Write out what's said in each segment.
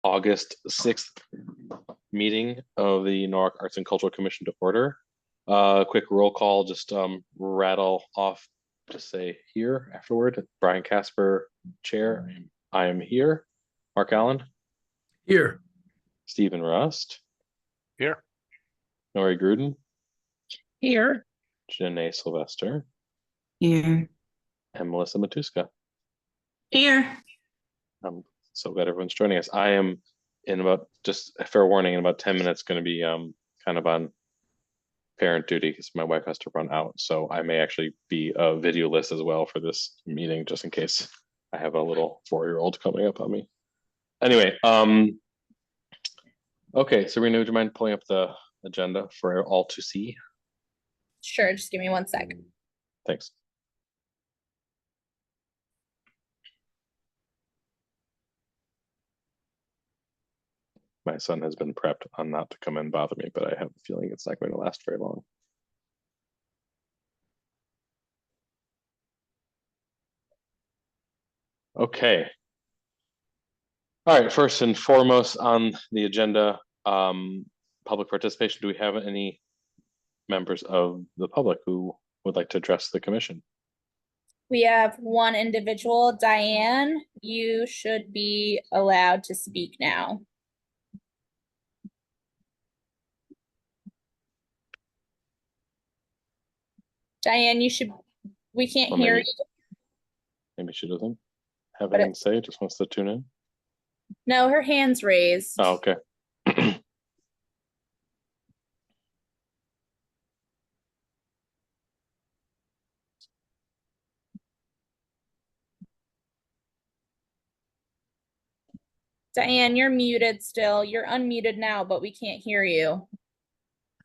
August 6th meeting of the Norwalk Arts and Cultural Commission to order. Quick roll call, just rattle off, just say here afterward. Brian Casper, chair. I am here. Mark Allen, Here. Stephen Rust, Here. Nori Gruden, Here. Janae Sylvester, Here. and Melissa Matuska. Here. I'm so glad everyone's joining us. I am in about, just a fair warning, in about 10 minutes going to be kind of on parent duty because my wife has to run out. So I may actually be a videoless as well for this meeting, just in case I have a little 4-year-old coming up on me. Anyway, okay, Sabrina, would you mind pulling up the agenda for all to see? Sure, just give me 1 sec. Thanks. My son has been prepped on not to come and bother me, but I have a feeling it's not going to last very long. Okay. All right, first and foremost on the agenda, public participation. Do we have any members of the public who would like to address the commission? We have one individual, Diane. You should be allowed to speak now. Diane, we can't hear you. Maybe she doesn't have But anything to say, just wants to tune in. No, her hand's raised. Oh, okay. Diane, you're muted still. You're unmuted now, but we can't hear you.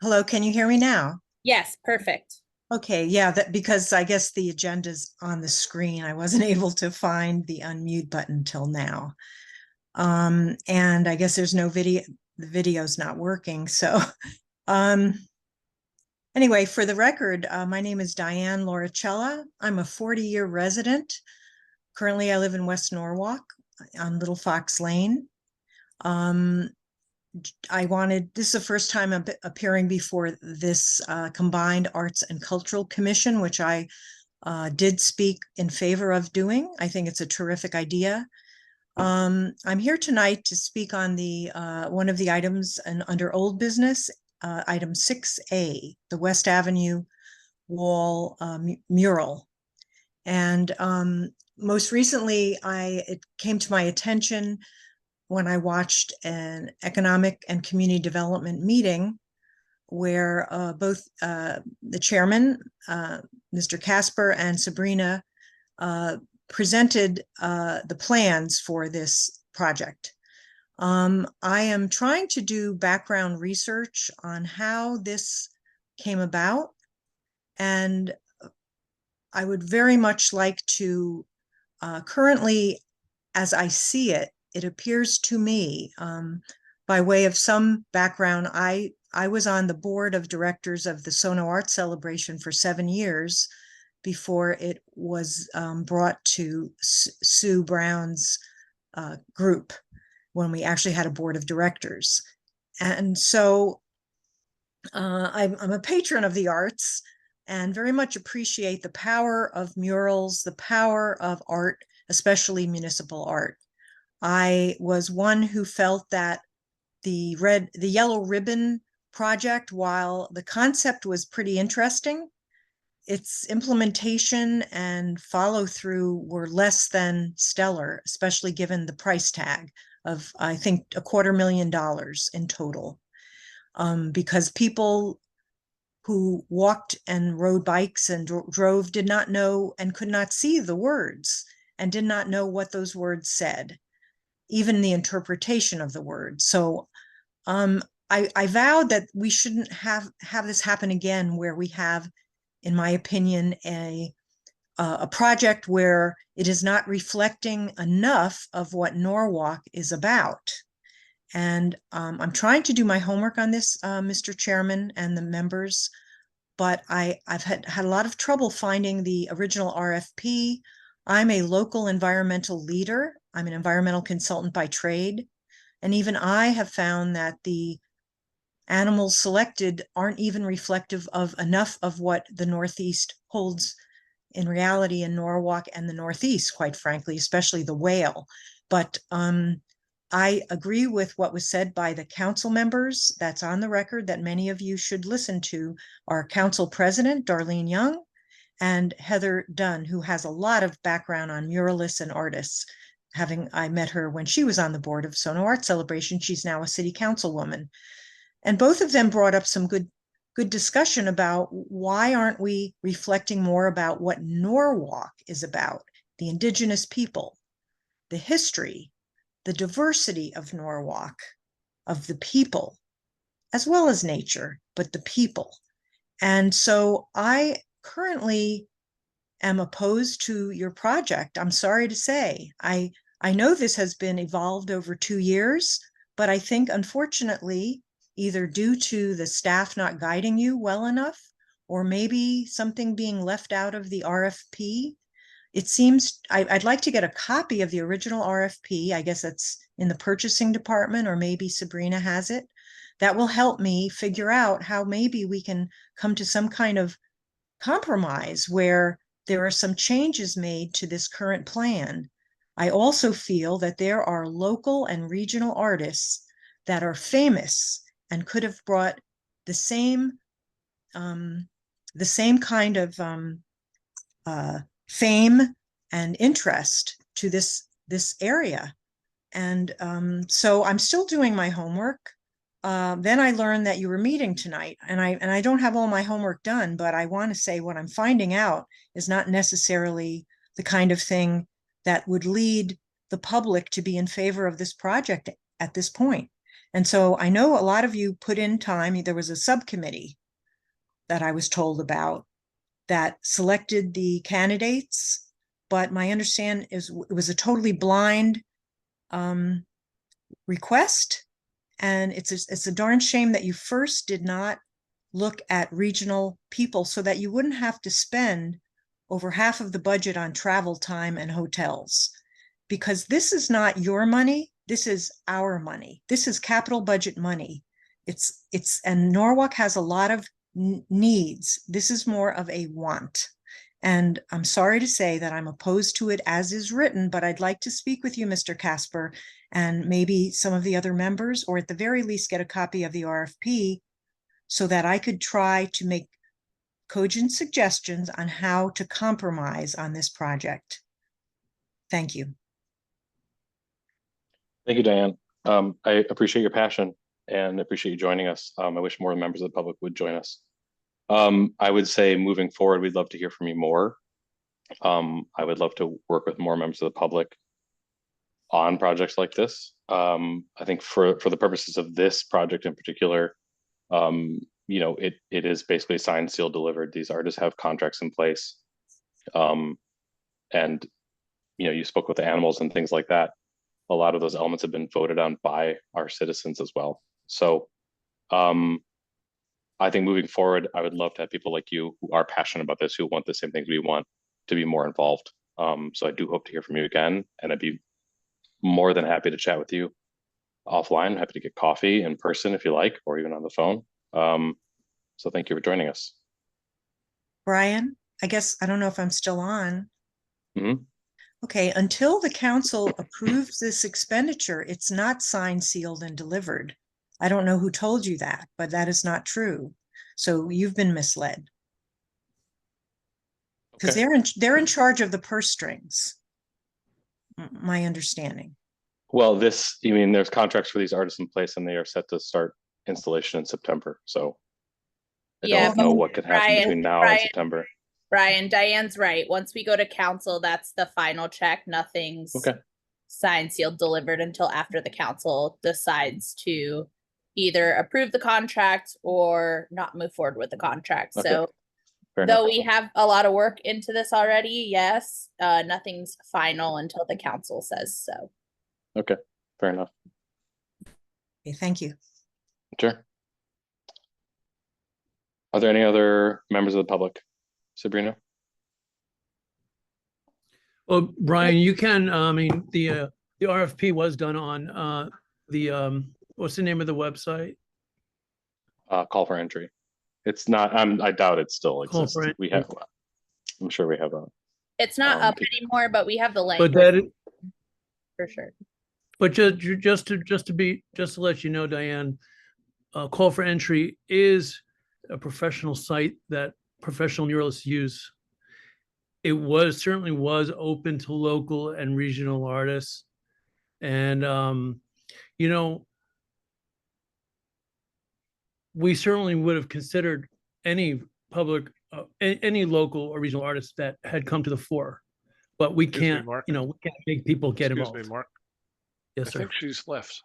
Hello, can you hear me now? Yes, perfect. Okay, yeah, that because I guess the agenda's on the screen. I wasn't able to find the unmute button till now. And I guess there's no video, the video's not working. So anyway, for the record, my name is Diane Lauricella. I'm a 40-year resident. Currently, I live in West Norwalk on Little Fox Lane. This is the first time I'm appearing before this combined Arts and Cultural Commission, which I did speak in favor of doing. I think it's a terrific idea. I'm here tonight to speak on the one of the items under old business, item 6A, the West Avenue wall mural. And most recently, it came to my attention when I watched an economic and community development meeting where both the chairman, Mr. Casper, and Sabrina presented the plans for this project. I am trying to do background research on how this came about, and I would very much like to, currently, as I see it, it appears to me, by way of some background, I was on the board of directors of the Sono Art Celebration for 7 years before it was brought to Sue Brown's group when we actually had a board of directors. And so I'm a patron of the arts and very much appreciate the power of murals, the power of art, especially municipal art. I was one who felt that the Yellow Ribbon project, while the concept was pretty interesting, its implementation and follow through were less than stellar, especially given the price tag of, I think, $250,000 in total. Because people who walked and rode bikes and drove did not know and could not see the words and did not know what those words said, even the interpretation of the words. So I vowed that we shouldn't have this happen again, where we have, in my opinion, a project where it is not reflecting enough of what Norwalk is about. And I'm trying to do my homework on this, Mr. Chairman and the members, but I've had a lot of trouble finding the original RFP. I'm a local environmental leader. I'm an environmental consultant by trade. And even I have found that the animals selected aren't even reflective of enough of what the Northeast holds in reality in Norwalk and the Northeast, quite frankly, especially the whale. But I agree with what was said by the council members. That's on the record that many of you should listen to. Our council president, Darlene Young, and Heather Dunn, who has a lot of background on muralists and artists. I met her when she was on the board of Sono Art Celebration. She's now a city councilwoman. And both of them brought up some good discussion about why aren't we reflecting more about what Norwalk is about, the indigenous people, the history, the diversity of Norwalk, of the people, as well as nature, but the people. And so I currently am opposed to your project. I'm sorry to say. I know this has been evolved over 2 years, but I think unfortunately, either due to the staff not guiding you well enough, or maybe something being left out of the RFP, it seems I'd like to get a copy of the original RFP. I guess that's in the purchasing department, or maybe Sabrina has it. That will help me figure out how maybe we can come to some kind of compromise where there are some changes made to this current plan. I also feel that there are local and regional artists that are famous and could have brought the same kind of fame and interest to this area. And so I'm still doing my homework. Then I learned that you were meeting tonight, and I don't have all my homework done, but I want to say what I'm finding out is not necessarily the kind of thing that would lead the public to be in favor of this project at this point. And so I know a lot of you put in time. There was a subcommittee that I was told about that selected the candidates, but my understanding is it was a totally blind request. And it's a darn shame that you first did not look at regional people so that you wouldn't have to spend over half of the budget on travel time and hotels, because this is not your money. This is our money. This is capital budget money. And Norwalk has a lot of needs. This is more of a want. And I'm sorry to say that I'm opposed to it as is written, but I'd like to speak with you, Mr. Casper, and maybe some of the other members, or at the very least get a copy of the RFP so that I could try to make cogent suggestions on how to compromise on this project. Thank you. Thank you, Diane. I appreciate your passion and appreciate you joining us. I wish more members of the public would join us. I would say moving forward, we'd love to hear from you more. I would love to work with more members of the public on projects like this. I think for the purposes of this project in particular, you know, it is basically signed, sealed, delivered. These artists have contracts in place. And, you know, you spoke with the animals and things like that. A lot of those elements have been voted on by our citizens as well. So I think moving forward, I would love to have people like you who are passionate about this, who want the same things we want, to be more involved. So I do hope to hear from you again, and I'd be more than happy to chat with you offline. Happy to get coffee in person if you like, or even on the phone. So thank you for joining us. Brian, I guess, I don't know if I'm still on. Mm-hmm. Okay, until the council approves this expenditure, it's not signed, sealed, and delivered. I don't know who told you that, but that is not true. So you've been misled. Because they're in charge of the purse strings, my understanding. Well, you mean there's contracts for these artists in place, and they are set to start installation in September. So I don't know what could happen between now and September. Brian, Diane's right. Once we go to council, that's the final check. Nothing's signed, sealed, delivered until after the council decides to either approve the contract or not move forward with the contract. Okay. So though we have a lot of work into this already, yes, nothing's final until the council says so. Okay, fair enough. Okay, thank you. Sure. Are there any other members of the public? Sabrina? Well, Brian, you can, I mean, the RFP was done on what's the name of the website? Call for entry. It's not, I doubt it still Call exists. for We entry. have, I'm sure we have a, It's not up anymore, but we have the But language that, for sure. but just to let you know, Diane, Call for Entry is a professional site that professional muralists use. It certainly was open to local and regional artists. And, you know, we certainly would have considered any public, any local or regional artists that had come to the fore, but we Excuse me, can't, Mark. you know, we can't make people get Excuse involved. me, Mark. Yes, I sir. think she's left.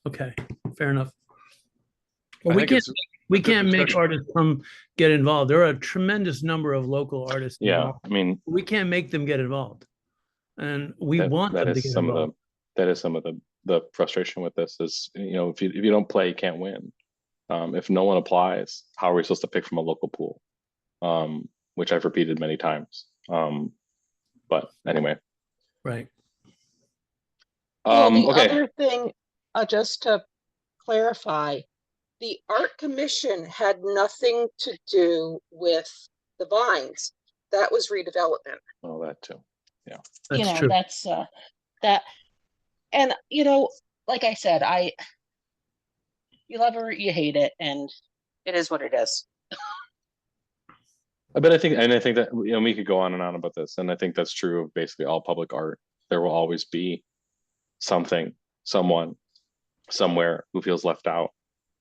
Okay, fair enough. I Well, we think can't, it's we a good can't make discussion. artists come get involved. There are a tremendous number of local artists yeah, involved. I mean, We can't make them get involved. And we want that them to is get some of involved. that is some of the frustration with this is, you know, if you don't play, you can't win. If no one applies, how are we supposed to pick from a local pool? Which I've repeated many times. But anyway, Right. Well, the okay, other thing, just to clarify, the art commission had nothing to do with the vines. That was redevelopment. well, that too. That's true. That's that, and like I said, you love it or you hate it, and it is what it is. But I think that, you know, we could go on and on about this, and I think that's true of basically all public art. There will always be something, someone, somewhere who feels left out.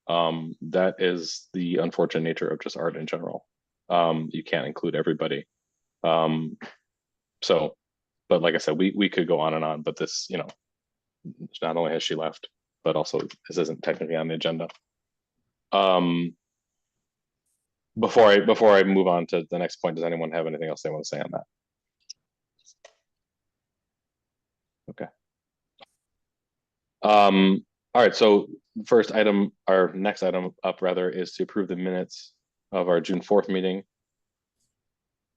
That is the unfortunate nature of just art in general. You can't include everybody. So, but like I said, we could go on and on, but this, you know, not only has she left, but also this isn't technically on the agenda. Before I move on to the next point, does anyone have anything else they want to say on that? Okay. All right, so first item, our next item up rather, is to approve the minutes of our June 4th meeting.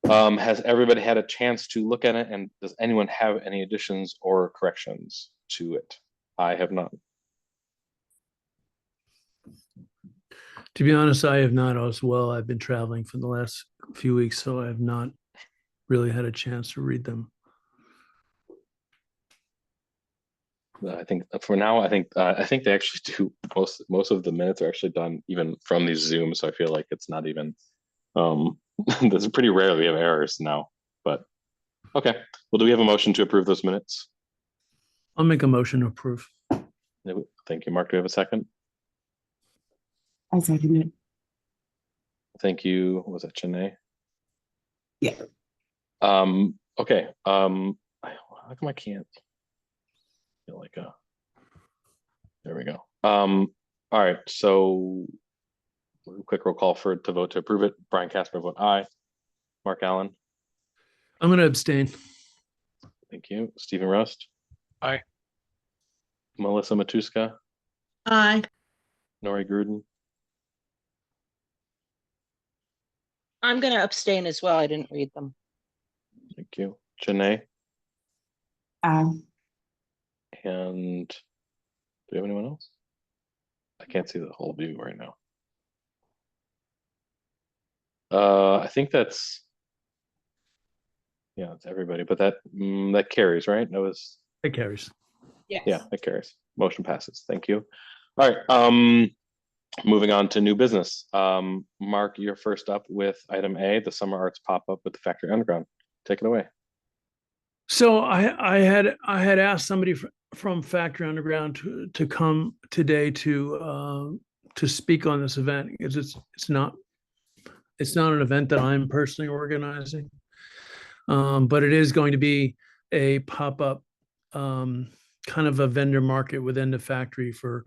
Has everybody had a chance to look at it, and does anyone have any additions or corrections to it? I have not. To be honest, I have not as well. I've been traveling for the last few weeks, so I have not really had a chance to read them. I think for now, I think they actually do most of the minutes are actually done even from these Zooms. So I feel like it's not even this is pretty rare we have errors now. But okay, well, do we have a motion to approve those minutes? I'll make a motion to approve. Thank you, Mark. Do we have a second? I'll second it. Thank you. Was that Janae? Yeah. Okay. How come I can't? Feel like there we go. All right, so quick roll call to vote to approve it. Brian Casper vote aye. Mark Allen. I'm going to abstain. Thank you. Stephen Rust. Aye. Melissa Matuska. Aye. Nori Gruden. I'm going to abstain as well. I didn't read them. Thank you. Janae. Aye. And do we have anyone else? I can't see the whole view right now. I think that's, yeah, it's everybody, but that carries, right? That was, It carries. Yes. yeah, that carries. Motion passes. Thank you. All right. Moving on to new business. Mark, you're first up with item A, the summer arts pop-up with the Factory Underground. Take it away. So I had asked somebody from Factory Underground to come today to speak on this event, because it's not an event that I'm personally organizing, but it is going to be a pop-up kind of a vendor market within the factory for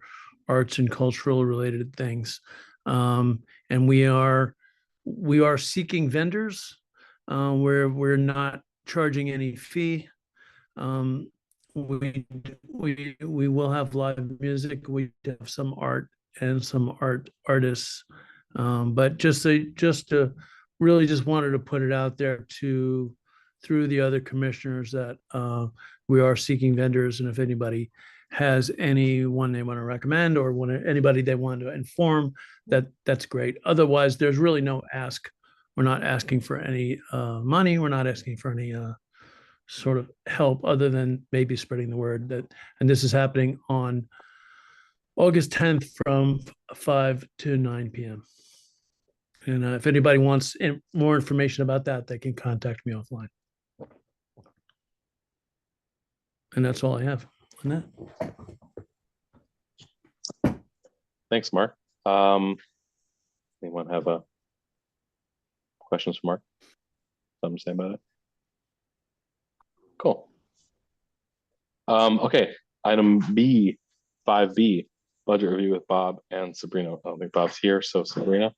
arts and cultural related things, and we are seeking vendors where we're not charging any fee. We will have live music. We have some art and some artists, but just to really just wanted to put it out there through the other commissioners that we are seeking vendors, and if anybody has anyone they want to recommend or anybody they want to inform, that's great. Otherwise, there's really no ask. We're not asking for any money. We're not asking for any sort of help other than maybe spreading the word that, and this is happening on August 10th from 5 to 9 p.m. And if anybody wants more information about that, they can contact me offline. And that's all I have on that. Thanks, Mark. Anyone have questions for Mark? Something to say about it? Cool. Okay, item B, 5B, budget review with Bob and Sabrina. I don't think Bob's here, so Sabrina.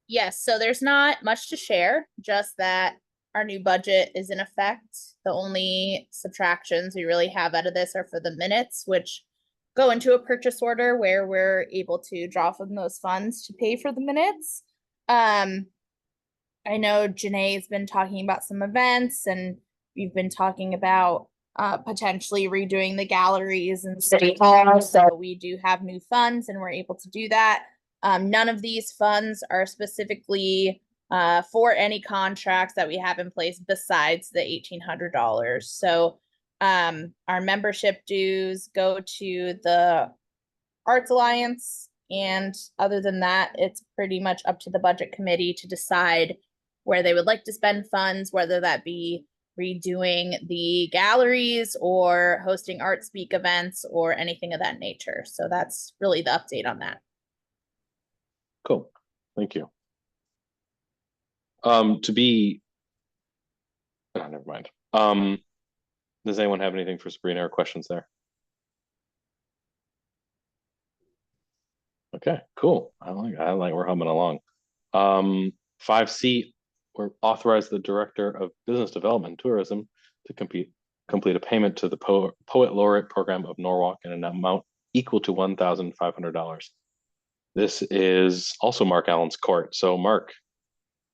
Yes, so there's not much to share, just that our new budget is in effect. The only subtractions we really have out of this are for the minutes, which go into a purchase order where we're able to draw from those funds to pay for the minutes. I know Janae has been talking about some events, and we've been talking about potentially redoing the galleries and City Hall. So we do have new funds and we're able to do that. None of these funds are specifically for any contracts that we have in place besides the $1,800. So our membership dues go to the Arts Alliance. And other than that, it's pretty much up to the budget committee to decide where they would like to spend funds, whether that be redoing the galleries or hosting Art Speak events or anything of that nature. So that's really the update on that. Cool, thank you. Never mind. Does anyone have anything for Sabrina or questions there? Okay, cool. I like we're humming along. 5C, we're authorize the Director of Business Development and Tourism to complete a payment to the Poet Laureate Program of Norwalk in an amount equal to $1,500. This is also Mark Allen's court. So Mark,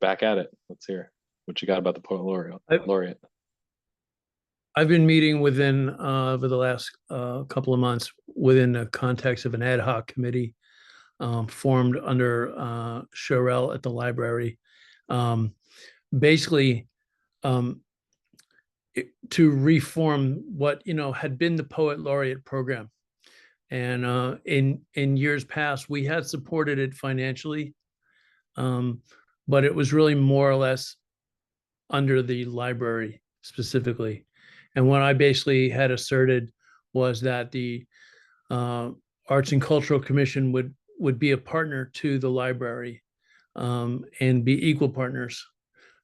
back at it. Let's hear what you got about the Poet Laureate. I've been meeting within over the last couple of months within the context of an ad hoc committee formed under Sherelle at the library. Basically, to reform what had been the Poet Laureate program, and in years past we had supported it financially, but it was really more or less under the library specifically. And what I basically had asserted was that the Arts and Cultural Commission would be a partner to the library and be equal partners,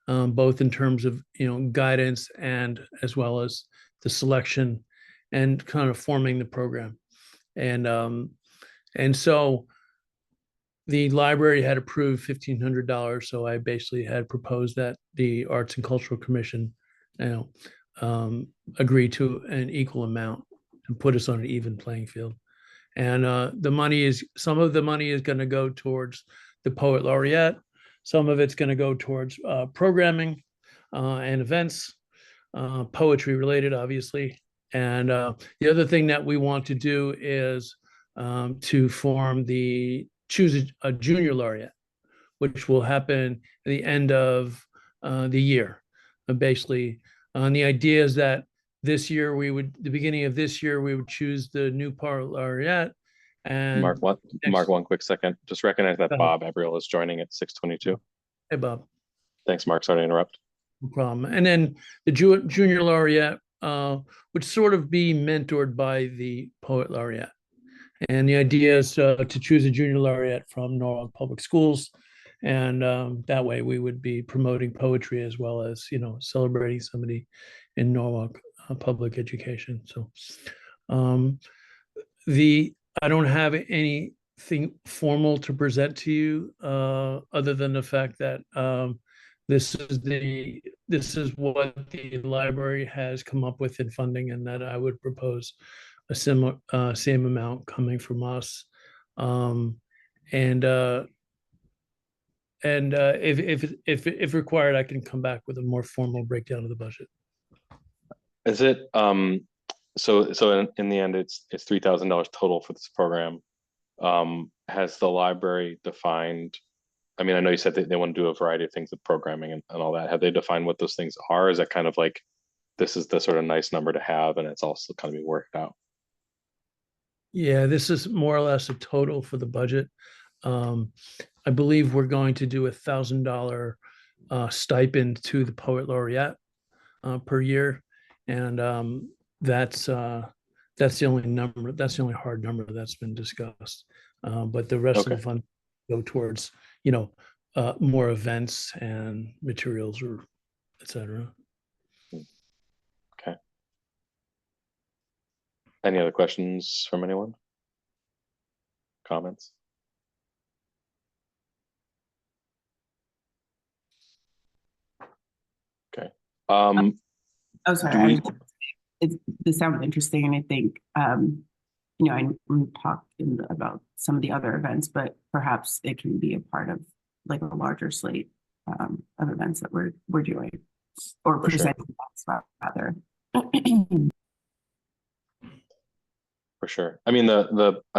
both in terms of guidance and as well as the selection and kind of forming the program. And so the library had approved $1,500. So I basically had proposed that the Arts and Cultural Commission agree to an equal amount and put us on an even playing field. And some of the money is going to go towards the Poet Laureate. Some of it's going to go towards programming and events, poetry related, obviously. And the other thing that we want to do is to choose a junior laureate, which will happen at the end of the year. Basically, the idea is that the beginning of this year, we would choose the new Poet Laureate. And Mark, one quick second. Just recognize that Bob Abriel is joining at 6:22. Hey, Bob. Thanks, Mark. Sorry to interrupt. No problem. And then the junior laureate would sort of be mentored by the Poet Laureate. And the idea is to choose a junior laureate from Norwalk Public Schools. And that way we would be promoting poetry as well as, celebrating somebody in Norwalk public education. So I don't have anything formal to present to you other than the fact that this is what the library has come up with in funding, and that I would propose a similar same amount coming from us. If required, I can come back with a more formal breakdown of the budget. Is it so in the end, it's $3,000 total for this program. Has the library defined? I mean, I know you said that they want to do a variety of things with programming and all that. Have they defined what those things are? Is that kind of like, this is the sort of nice number to have, and it's also kind of be worked out? Yeah, this is more or less a total for the budget. I believe we're going to do $1,000 stipend to the poet laureate per year, and that's the only number. That's the only hard number that's been discussed. But the rest of Okay. the fund go towards more events and materials or etc. Okay. Any other questions from anyone? Comments? Okay. Oh, Do sorry. we- This sounds interesting, and I think, I'm talking about some of the other events, but perhaps it can be a part of like a larger slate of events that we're doing or For sure. presenting rather. For sure. I mean, I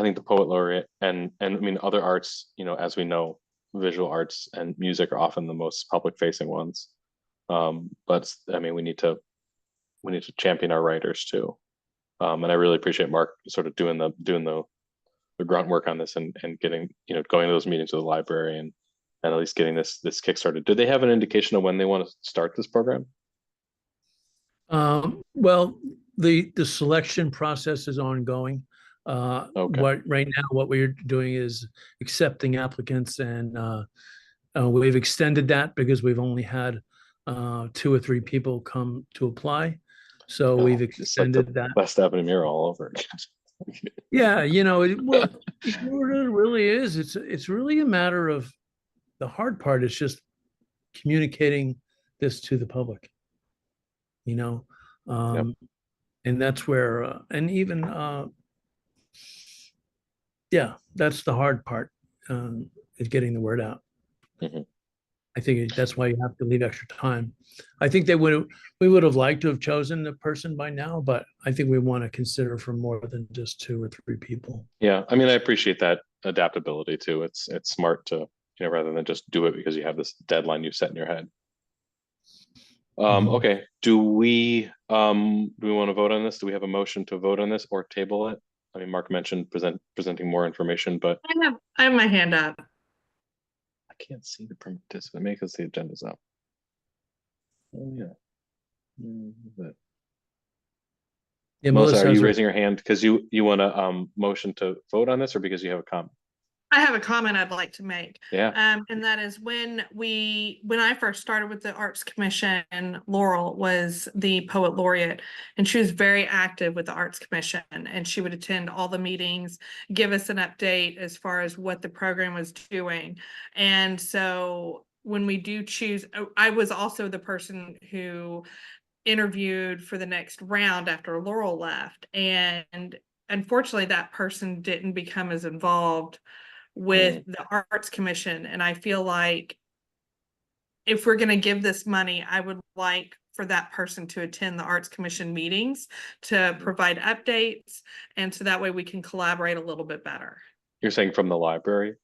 think the poet laureate and I mean other arts, as we know, visual arts and music are often the most public facing ones. But I mean, we need to champion our writers too. And I really appreciate Mark sort of doing the grunt work on this and getting, going to those meetings with the library and at least getting this kickstarted. Do they have an indication of when they want to start this program? Well, the selection process is ongoing. Okay. Right now, what we're doing is accepting applicants, and we've extended that because we've only had 2 or 3 people come to apply. So we've It's like extended the that. West Avenue Mirror all over again. Yeah, it really is. It's really a matter of, the hard part is just communicating this to the public. And that's where, and even, yeah, that's the hard part, is getting the word out. Mhm. I think that's why you have to leave extra time. I think we would have liked to have chosen the person by now, but I think we want to consider for more than just 2 or 3 people. Yeah, I mean, I appreciate that adaptability too. It's smart to, rather than just do it because you have this deadline you set in your head. Mhm. Okay, do we want to vote on this? Do we have a motion to vote on this or table it? I mean, Mark mentioned presenting more information, but I have my hand up. I can't see the participant because the agenda's up. Oh yeah. But Yeah, Melissa, are has you her- raising your hand because you want to motion to vote on this, or because you have a comment? I have a comment I'd like to make. Yeah. And that is when I first started with the Arts Commission, Laurel was the poet laureate, and she was very active with the Arts Commission, and she would attend all the meetings, give us an update as far as what the program was doing. And so when we do choose, I was also the person who interviewed for the next round after Laurel left. And unfortunately, that person didn't become as involved with the Arts Commission. And I feel like if we're going to give this money, I would like for that person to attend the Arts Commission meetings to provide updates. And so that way we can collaborate a little bit better. You're saying from the library?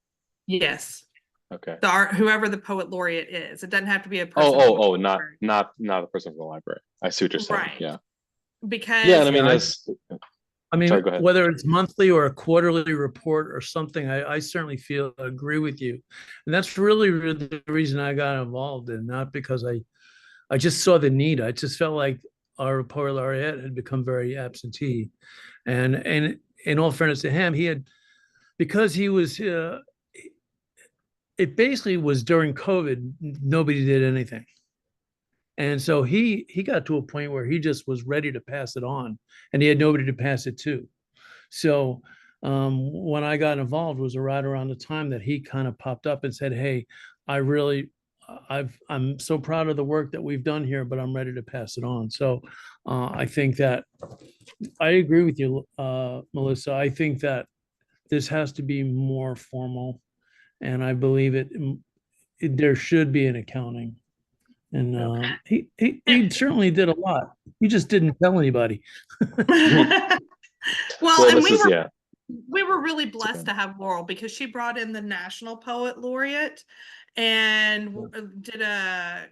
Yes. Okay. Whoever the poet laureate is. It doesn't have to be a person. Not the person from the library. I see what you're saying. Right. Yeah. Because Yeah, and I mean, I go ahead. whether it's monthly or a quarterly report or something, I certainly agree with you. And that's really the reason I got involved, and not because I just saw the need. I just felt like our poet laureate had become very absentee. And in all fairness to him, because he was, it basically was during COVID, nobody did anything. And so he got to a point where he just was ready to pass it on, and he had nobody to pass it to. So when I got involved was right around the time that he kind of popped up and said, "Hey, I'm so proud of the work that we've done here, but I'm ready to pass it on." So I think that I agree with you, Melissa. I think that this has to be more formal, and I believe there should be an accounting And Yeah. he certainly did a lot. He just didn't tell anybody. Well, and this is, yeah, we were really blessed okay. to have Laurel because she brought in the National Poet Laureate and did a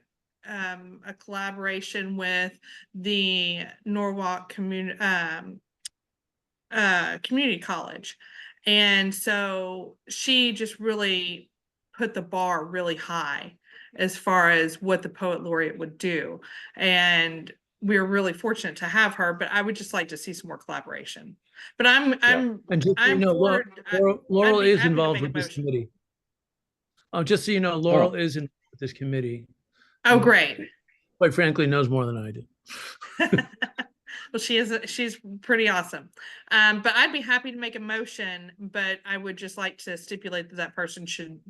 collaboration with the Norwalk community college. And so she just really put the bar really high as far as what the poet laureate would do. And we were really fortunate to have her, but I would just like to see some more collaboration. But I'm And just so you I'm know, for Laurel I'd be is happy to involved make a with this motion. committee. Oh, just so you know, Laurel is involved with this committee. Oh, great. Quite frankly, knows more than I do. Well, she's pretty awesome. But I'd be happy to make a motion, but I would just like to stipulate that that person should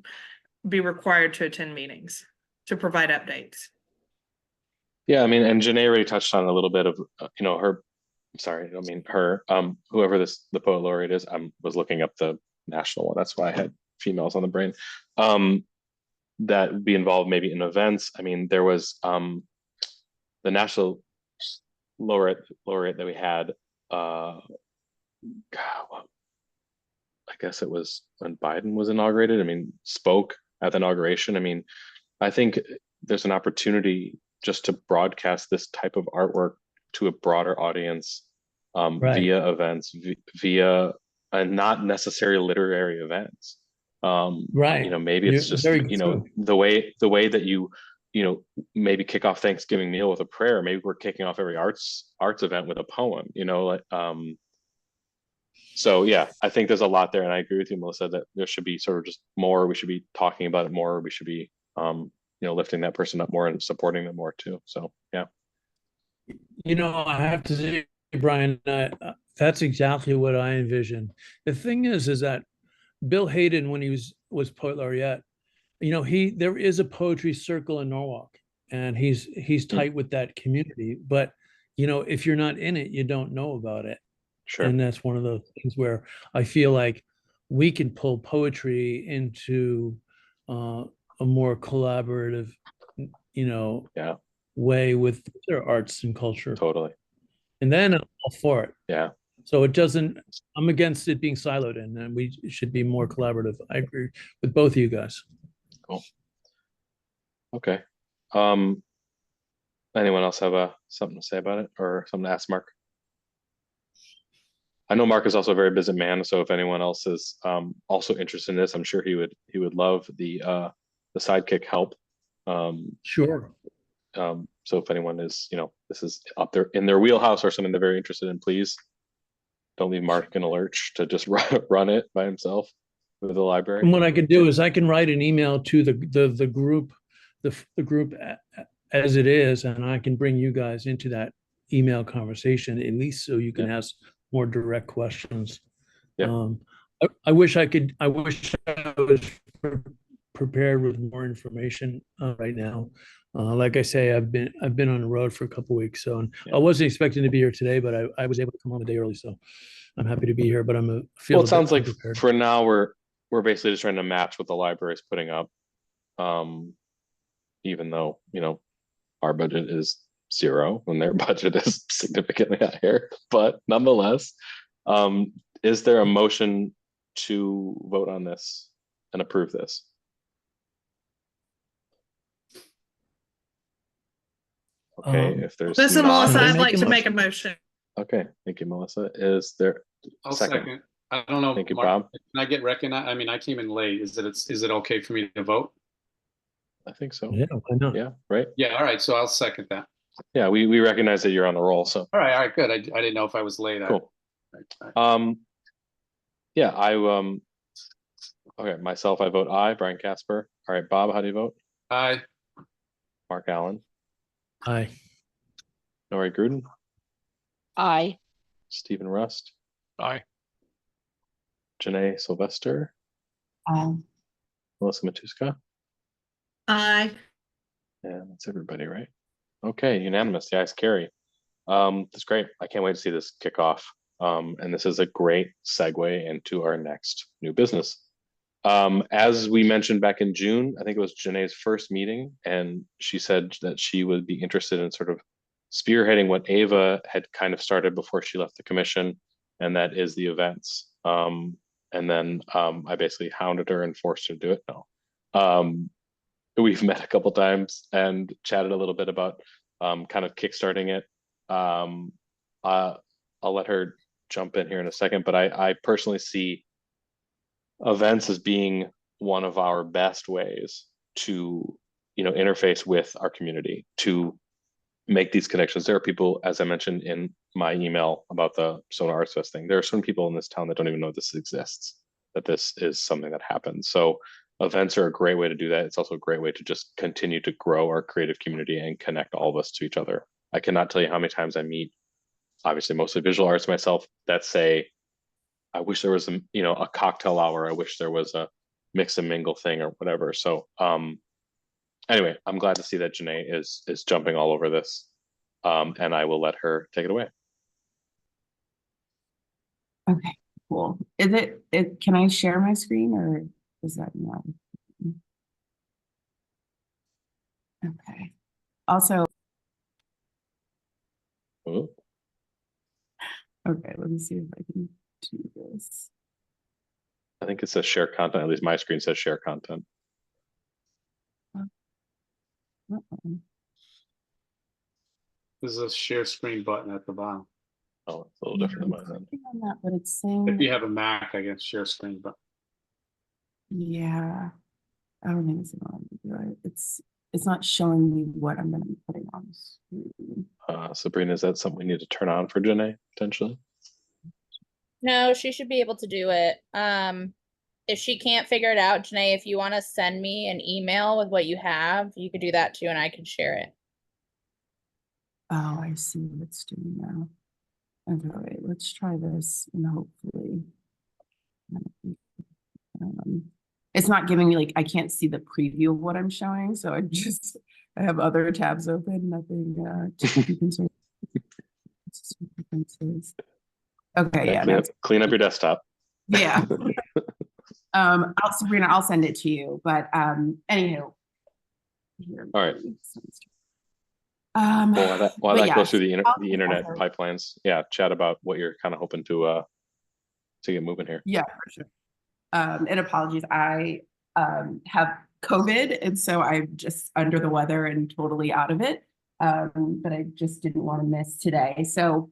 be required to attend meetings to provide updates. Yeah, I mean, and Janae already touched on a little bit of, her, sorry, I don't mean her, whoever the poet laureate is, was looking up the national one. That's why I had females on the brain. That would be involved maybe in events. I mean, there was the national laureate that we had, God, I guess it was when Biden was inaugurated. I mean, spoke at the inauguration. I mean, I think there's an opportunity just to broadcast this type of artwork to a broader audience Right. via events, via and not necessarily literary events. Right. Maybe it's just, Very true. the way that you maybe kick off Thanksgiving meal with a prayer. Maybe we're kicking off every arts event with a poem, so yeah, I think there's a lot there, and I agree with you, Melissa, that there should be sort of just more. We should be talking about it more. We should be, lifting that person up more and supporting them more too. So yeah. I have to say, Brian, that's exactly what I envision. The thing is that Bill Hayden, when he was poet laureate, there is a poetry circle in Norwalk, and he's tight with that community. But if you're not in it, you don't know about it. Sure. And that's one of those things where I feel like we can pull poetry into a more collaborative, Yeah. way with their arts and culture. Totally. And then I'm all for it. Yeah. So I'm against it being siloed in, and we should be more collaborative. I agree with both of you guys. Cool. Okay. Anyone else have something to say about it or something to ask Mark? I know Mark is also a very busy man, so if anyone else is also interested in this, I'm sure he would love the sidekick help. Sure. So if anyone is, this is up there in their wheelhouse or something they're very interested in, please don't leave Mark in a lurch to just run it by himself with the library. And what I can do is I can write an email to the group, the group as it is, and I can bring you guys into that email conversation, at least so you can ask more direct questions. Yeah. I wish I was prepared with more information right now. Like I say, I've been on the road for a couple of weeks, so I wasn't expecting to be here today, but I was able to come home a day early, so I'm happy to be here. But Well, it sounds like for now we're basically just trying to match what the library is putting up, even though our budget is zero and their budget is significantly higher, but nonetheless, is there a motion to vote on this and approve this? Okay, if there's Listen, not, Melissa, I I'd make like a to make a motion. okay, thank you, Melissa. Is there I'll second? second. I don't know. Thank you, Mark, Bob. Can I get recognized? I mean, I came in late. Is it okay for me to vote? I think so. Yeah, why not? Yeah, right. Yeah, all right. So I'll second that. Yeah, we recognize that you're on the roll, so All right, good. I didn't know if I was late. cool. All right. Yeah, okay, myself, I vote aye. Brian Casper. All right, Bob, how do you vote? Aye. Mark Allen. Aye. Nori Gruden. Aye. Stephen Rust. Aye. Janae Sylvester. Melissa Matuska. Aye. And that's everybody, right? Okay, unanimous. The ayes carry. That's great. I can't wait to see this kick off. And this is a great segue into our next new business. As we mentioned back in June, I think it was Janae's first meeting, and she said that she would be interested in sort of spearheading what Ava had kind of started before she left the commission, and that is the events. And then I basically hounded her and forced her to do it. No. We've met a couple times and chatted a little bit about kind of kickstarting it. I'll let her jump in here in a second, but I personally see events as being one of our best ways to, interface with our community, to make these connections. There are people, as I mentioned in my email about the Sonar Arts Fest thing, there are some people in this town that don't even know this exists, that this is something that happens. So events are a great way to do that. It's also a great way to just continue to grow our creative community and connect all of us to each other. I cannot tell you how many times I meet, obviously mostly visual arts myself, that say, I wish there was a cocktail hour. I wish there was a mix and mingle thing or whatever. So anyway, I'm glad to see that Janae is jumping all over this. And I will let her take it away. Okay, cool. Can I share my screen or is that not? Okay. Also, Ooh. okay, let me see if I can do this. I think it says share content. At least my screen says share content. Uh-oh. There's a share screen button at the bottom. Oh, it's a little different than mine then. Clicking on that, but it's If saying, you have a Mac, I guess share screen button. yeah, I don't think it's right. It's not showing me what I'm going to be putting on the screen. Sabrina, is that something we need to turn on for Janae potentially? No, she should be able to do it. If she can't figure it out, Janae, if you want to send me an email with what you have, you could do that too, and I can share it. Oh, I see what it's doing now. Okay, wait, let's try this and hopefully. It's not giving me like, I can't see the preview of what I'm showing, so I have other tabs open, nothing to be concerned. Okay, yeah. Clean up your desktop. Yeah. Sabrina, I'll send it to you, but anywho. All right. While that goes through the internet pipelines, yeah, chat about what you're kind of hoping to get moving here. Yeah, for sure. And apologies, I have COVID, and so I'm just under the weather and totally out of it. But I just didn't want to miss today. So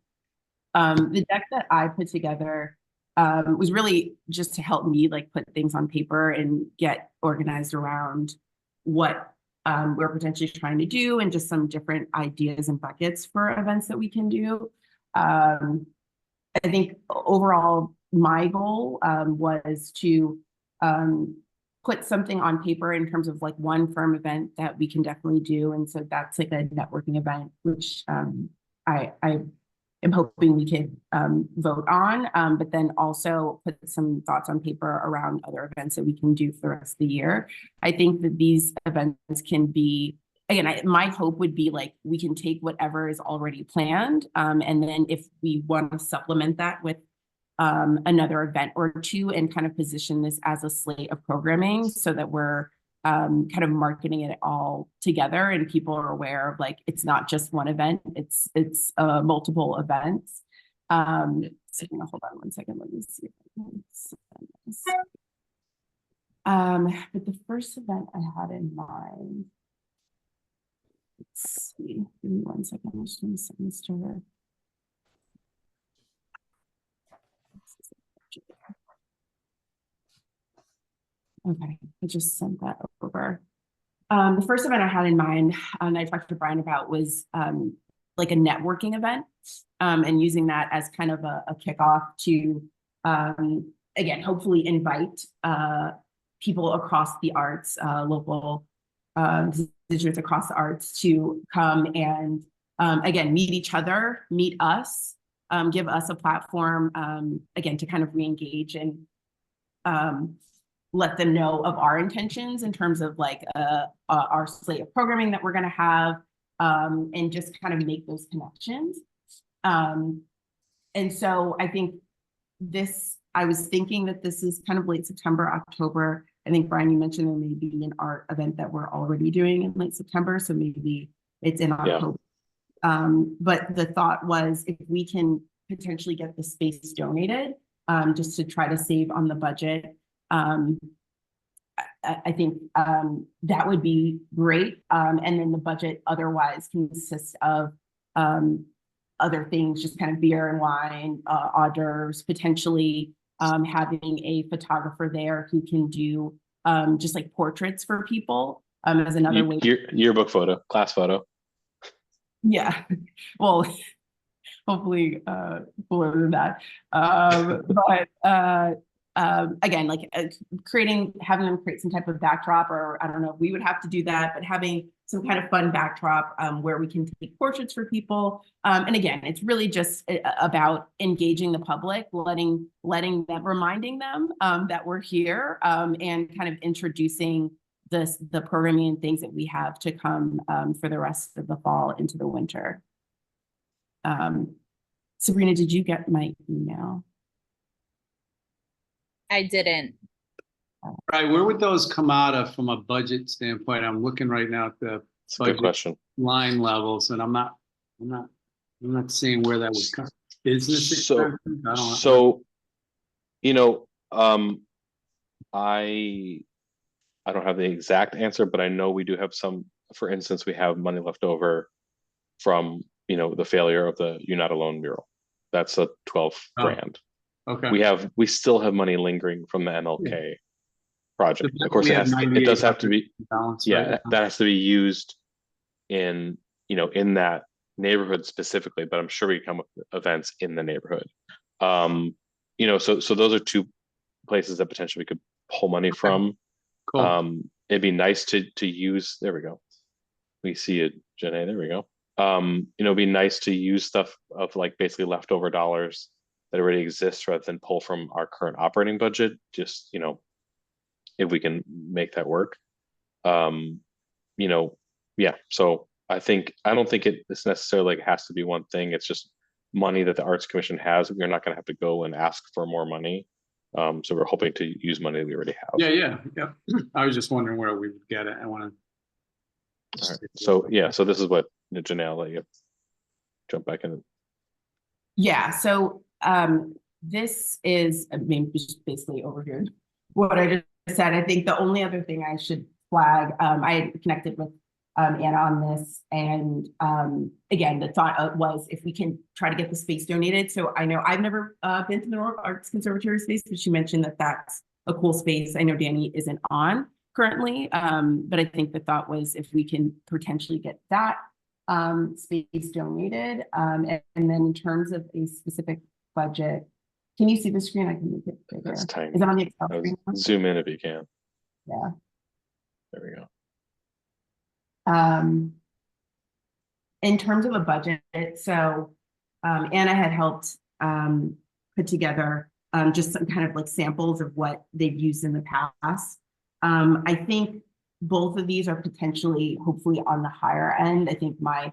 the deck that I put together was really just to help me like put things on paper and get organized around what we're potentially trying to do and just some different ideas and buckets for events that we can do. I think overall, my goal was to put something on paper in terms of like one firm event that we can definitely do. And so that's like a networking event, which I am hoping we could vote on, but then also put some thoughts on paper around other events that we can do for the rest of the year. I think that these events can be, again, my hope would be like, we can take whatever is already planned. And then if we want to supplement that with another event or two and kind of position this as a slate of programming so that we're kind of marketing it all together and people are aware of like, it's not just one event, it's multiple events. So hold on one second, let me see if I can send this. But the first event I had in mind, let's see, give me 1 second, I'm just gonna send this to her. Okay, I just sent that over. The first event I had in mind, and I talked to Brian about, was like a networking event, and using that as kind of a kickoff to, again, hopefully invite people across the arts, local constituents across the arts to come and, again, meet each other, meet us, give us a platform, again, to kind of re-engage and let them know of our intentions in terms of like our slate of programming that we're going to have, and just kind of make those connections. And so I think I was thinking that this is kind of late September, October. I think Brian, you mentioned there may be an art event that we're already doing in late September, so maybe it's in October. But the thought was if we can potentially get the space donated, just to try to save on the budget, I think that would be great. And then the budget otherwise consists of other things, just kind of beer and wine, hors d'oeuvres, potentially having a photographer there who can do just like portraits for people as another way. Yearbook photo, class photo. Yeah, well, hopefully cooler than that. But again, like having them create some type of backdrop, or I don't know if we would have to do that, but having some kind of fun backdrop where we can take portraits for people. And again, it's really just about engaging the public, letting them, reminding them that we're here, and kind of introducing the programming and things that we have to come for the rest of the fall into the winter. Sabrina, did you get my email? I didn't. Right, where would those come out of from a budget standpoint? I'm looking right now at the It's a good question. line levels, and I'm not seeing where that would come. Business expenses? I don't know. So, you know, I don't have the exact answer, but I know we do have some. For instance, we have money left over from, you know, the failure of the You're Not Alone mural. That's a 12 grand. Okay. We still have money lingering from the MLK project. So Of course, we it have does have to be, balance, yeah, right? that has to be used in, you know, in that neighborhood specifically, but I'm sure we come with events in the neighborhood. You know, so those are two places that potentially we could pull money from. Cool. It'd be nice to use, there we go. We see it, Janae, there we go. You know, it'd be nice to use stuff of like basically leftover dollars that already exists rather than pull from our current operating budget. Just, you know, if we can make that work. You know, yeah. So I don't think it's necessarily like has to be one thing. It's just money that the Arts Commission has. We're not going to have to go and ask for more money. So we're hoping to use money we already have. Yeah. I was just wondering where we would get it. I want to. All right. So yeah, so this is what Janelle, I'll let you jump back in. Yeah, so this is, I mean, just basically over here what I just said. I think the only other thing I should flag, I had connected with Anna on this, and again, the thought was if we can try to get the space donated. So I know I've never been to the North Arts Conservatory space, but she mentioned that that's a cool space. I know Danny isn't on currently, but I think the thought was if we can potentially get that space donated. And then in terms of a specific budget, can you see the screen? I can make it bigger. That's tiny. Is it on the Excel screen? Zoom in if you can. Yeah. There we go. In terms of a budget, so Anna had helped put together just some kind of like samples of what they've used in the past. I think both of these are potentially, hopefully, on the higher end. I think my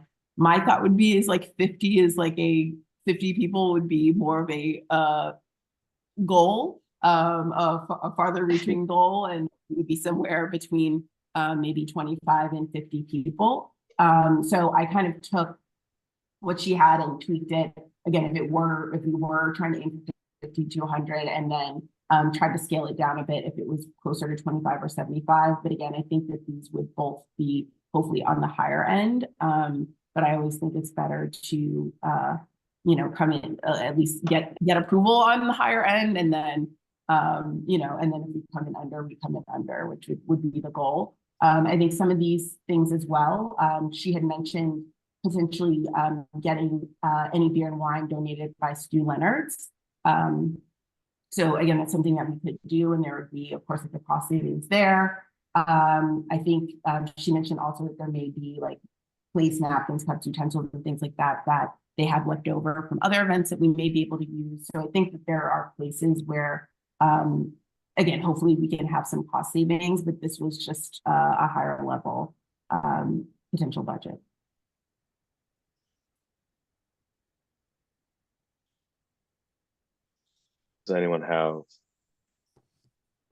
thought would be is like 50 is like 50 people would be more of a goal, a farther reaching goal, and it would be somewhere between maybe 25 and 50 people. So I kind of took what she had and tweaked it. Again, if we were trying to aim for 50 to 100, and then tried to scale it down a bit if it was closer to 25 or 75. But again, I think that these would both be hopefully on the higher end. But I always think it's better to, you know, come in, at least get approval on the higher end, and then, you know, and then if we come in under, which would be the goal. I think some of these things as well, she had mentioned potentially getting any beer and wine donated by Stu Leonard's. So again, that's something that we could do, and there would be, of course, the cost savings there. I think she mentioned also that there may be like place napkins, cups, utensils, and things like that they have left over from other events that we may be able to use. So I think that there are places where, again, hopefully we can have some cost savings, but this was just a higher level potential budget. Does anyone have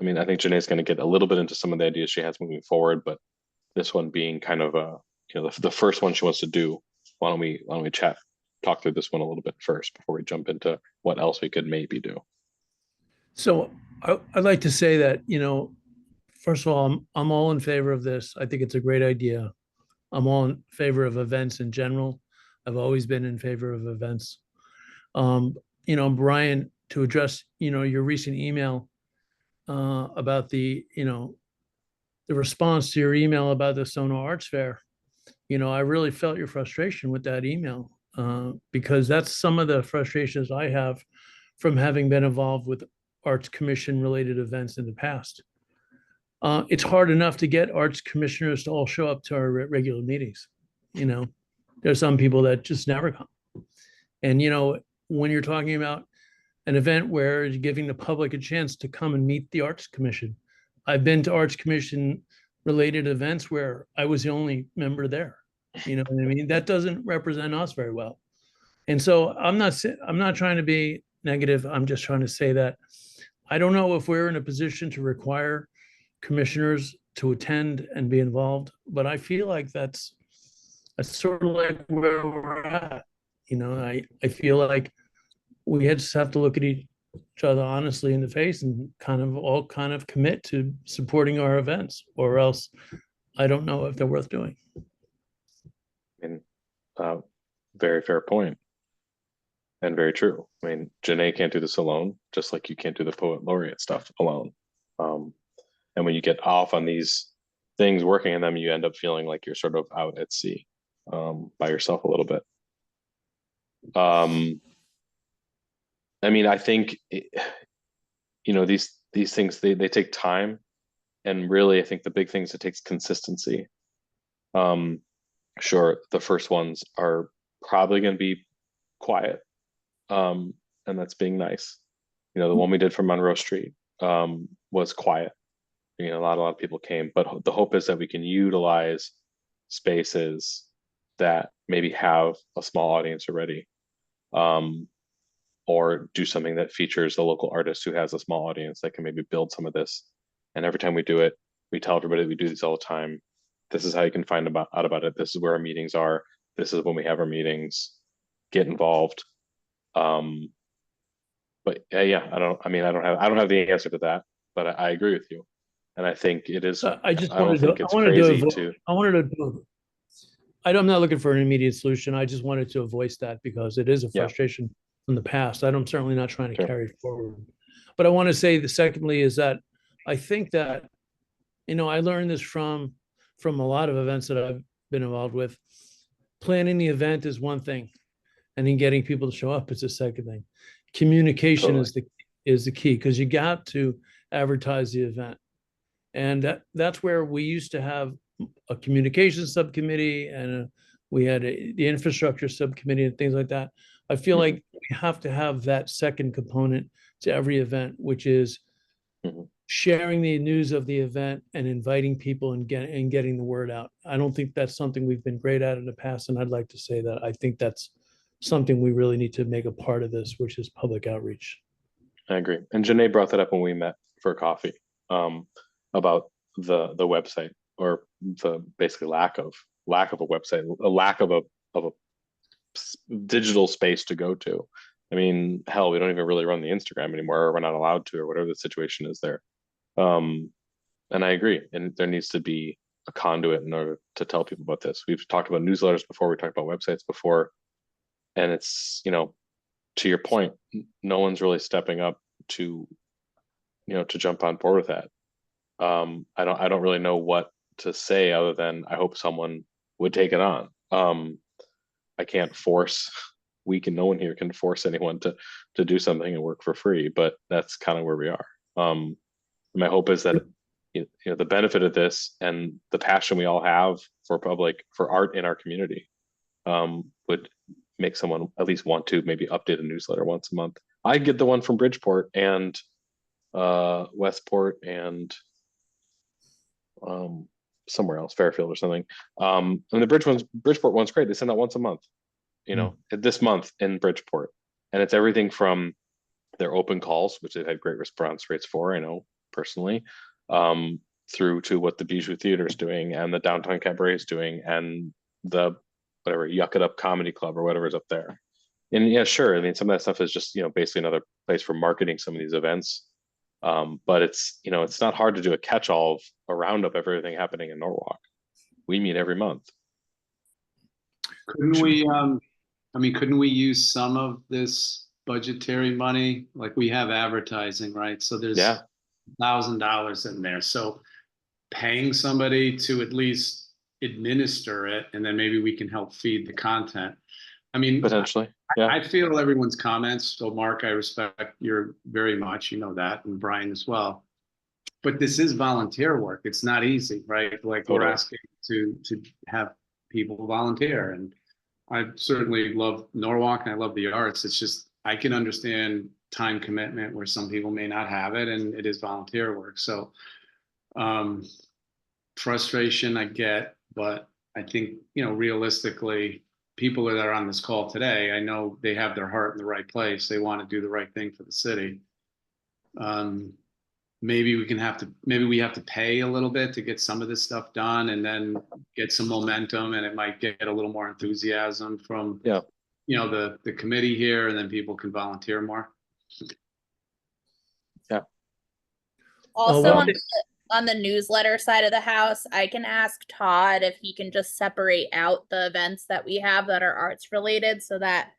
I mean, I think Janae's going to get a little bit into some of the ideas she has moving forward, but this one being kind of the first one she wants to do. Why don't we talk through this one a little bit first before we jump into what else we could maybe do. So I'd like to say that, first of all, I'm all in favor of this. I think it's a great idea. I'm all in favor of events in general. I've always been in favor of events. Brian, to address, your recent email about the response to your email about the Sono Arts Fair, I really felt your frustration with that email because that's some of the frustrations I have from having been involved with Arts Commission related events in the past. It's hard enough to get arts commissioners to all show up to our regular meetings. There's some people that just never come. And, when you're talking about an event where you're giving the public a chance to come and meet the Arts Commission, I've been to Arts Commission related events where I was the only member there. You know what I mean? That doesn't represent us very well. And so I'm not trying to be negative. I'm just trying to say that I don't know if we're in a position to require commissioners to attend and be involved, but I feel like that's sort of like where we're at. I feel like we just have to look at each other honestly in the face and kind of commit to supporting our events, or else I don't know if they're worth doing. And very fair point. And very true. I mean, Janae can't do this alone, just like you can't do the Poet Laureate stuff alone. And when you get off on these things, working on them, you end up feeling like you're sort of out at sea by yourself a little bit. I mean, I think, these things, they take time. And really, I think the big thing is it takes consistency. Sure, the first ones are probably going to be quiet. And that's being nice. The one we did for Monroe Street was quiet. A lot of people came, but the hope is that we can utilize spaces that maybe have a small audience already, or do something that features a local artist who has a small audience that can maybe build some of this. And every time we do it, we tell everybody we do these all the time. This is how you can find out about it. This is where our meetings are. This is when we have our meetings. Get involved. But yeah, I don't have the answer to that, but I agree with you. And I think it is. I'm not looking for an immediate solution. I just wanted to voice that because it is a frustration from the past. I'm certainly not trying to carry it forward. But I want to say secondly is that I think that, I learned this from a lot of events that I've been involved with. Planning the event is one thing, and then getting people to show up is the second thing. Communication is the key, because you got to advertise the event. And that's where we used to have a communications subcommittee, and we had the infrastructure subcommittee and things like that. I feel like we have to have that second component to every event, which is sharing the news of the event and inviting people and getting the word out. I don't think that's something we've been great at in the past, and I'd like to say that I think that's something we really need to make a part of this, which is public outreach. I agree. And Janae brought that up when we met for coffee, about the website, or the basically lack of a website, a lack of a digital space to go to. I mean, hell, we don't even really run the Instagram anymore, or we're not allowed to, or whatever the situation is there. And I agree. And there needs to be a conduit in order to tell people about this. We've talked about newsletters before, we talked about websites before, and it's, to your point, no one's really stepping up to jump on board with that. I don't really know what to say other than I hope someone would take it on. I can't force, no one here can force anyone to do something and work for free, but that's kind of where we are. My hope is that the benefit of this and the passion we all have for art in our community would make someone at least want to maybe update a newsletter once a month. I get the one from Bridgeport and Westport and somewhere else, Fairfield or something. And the Bridgeport one's great. They send out once a month, this month in Bridgeport. And it's everything from their open calls, which they've had great response rates for, personally, through to what the Bijou Theater is doing and the Downtown Cabaret is doing and the whatever Yuck It Up Comedy Club or whatever's up there. And yeah, sure. I mean, some of that stuff is just, basically another place for marketing some of these events. But it's, it's not hard to do a catch-all of a roundup of everything happening in Norwalk. We meet every month. Couldn't we use some of this budgetary money? Like we have advertising, right? So there's $1,000 in there. So paying somebody to at least administer it, and then maybe we can help feed the content. I mean, Potentially. Yeah. I feel everyone's comments. So Mark, I respect you very much, that, and Brian as well. But this is volunteer work. It's not easy, right? Like we're Totally. asking to have people volunteer. And I certainly love Norwalk and I love the arts. It's just, I can understand time commitment where some people may not have it, and it is volunteer work. So frustration I get, but I think, realistically, people that are on this call today, I know they have their heart in the right place. They want to do the right thing for the city. Maybe we have to pay a little bit to get some of this stuff done, and then get some momentum, and it might get a little more enthusiasm from the committee here, and then people can volunteer more. Yeah. Also well, on the newsletter side of the house, I can ask Todd if he can just separate out the events that we have that are arts related so that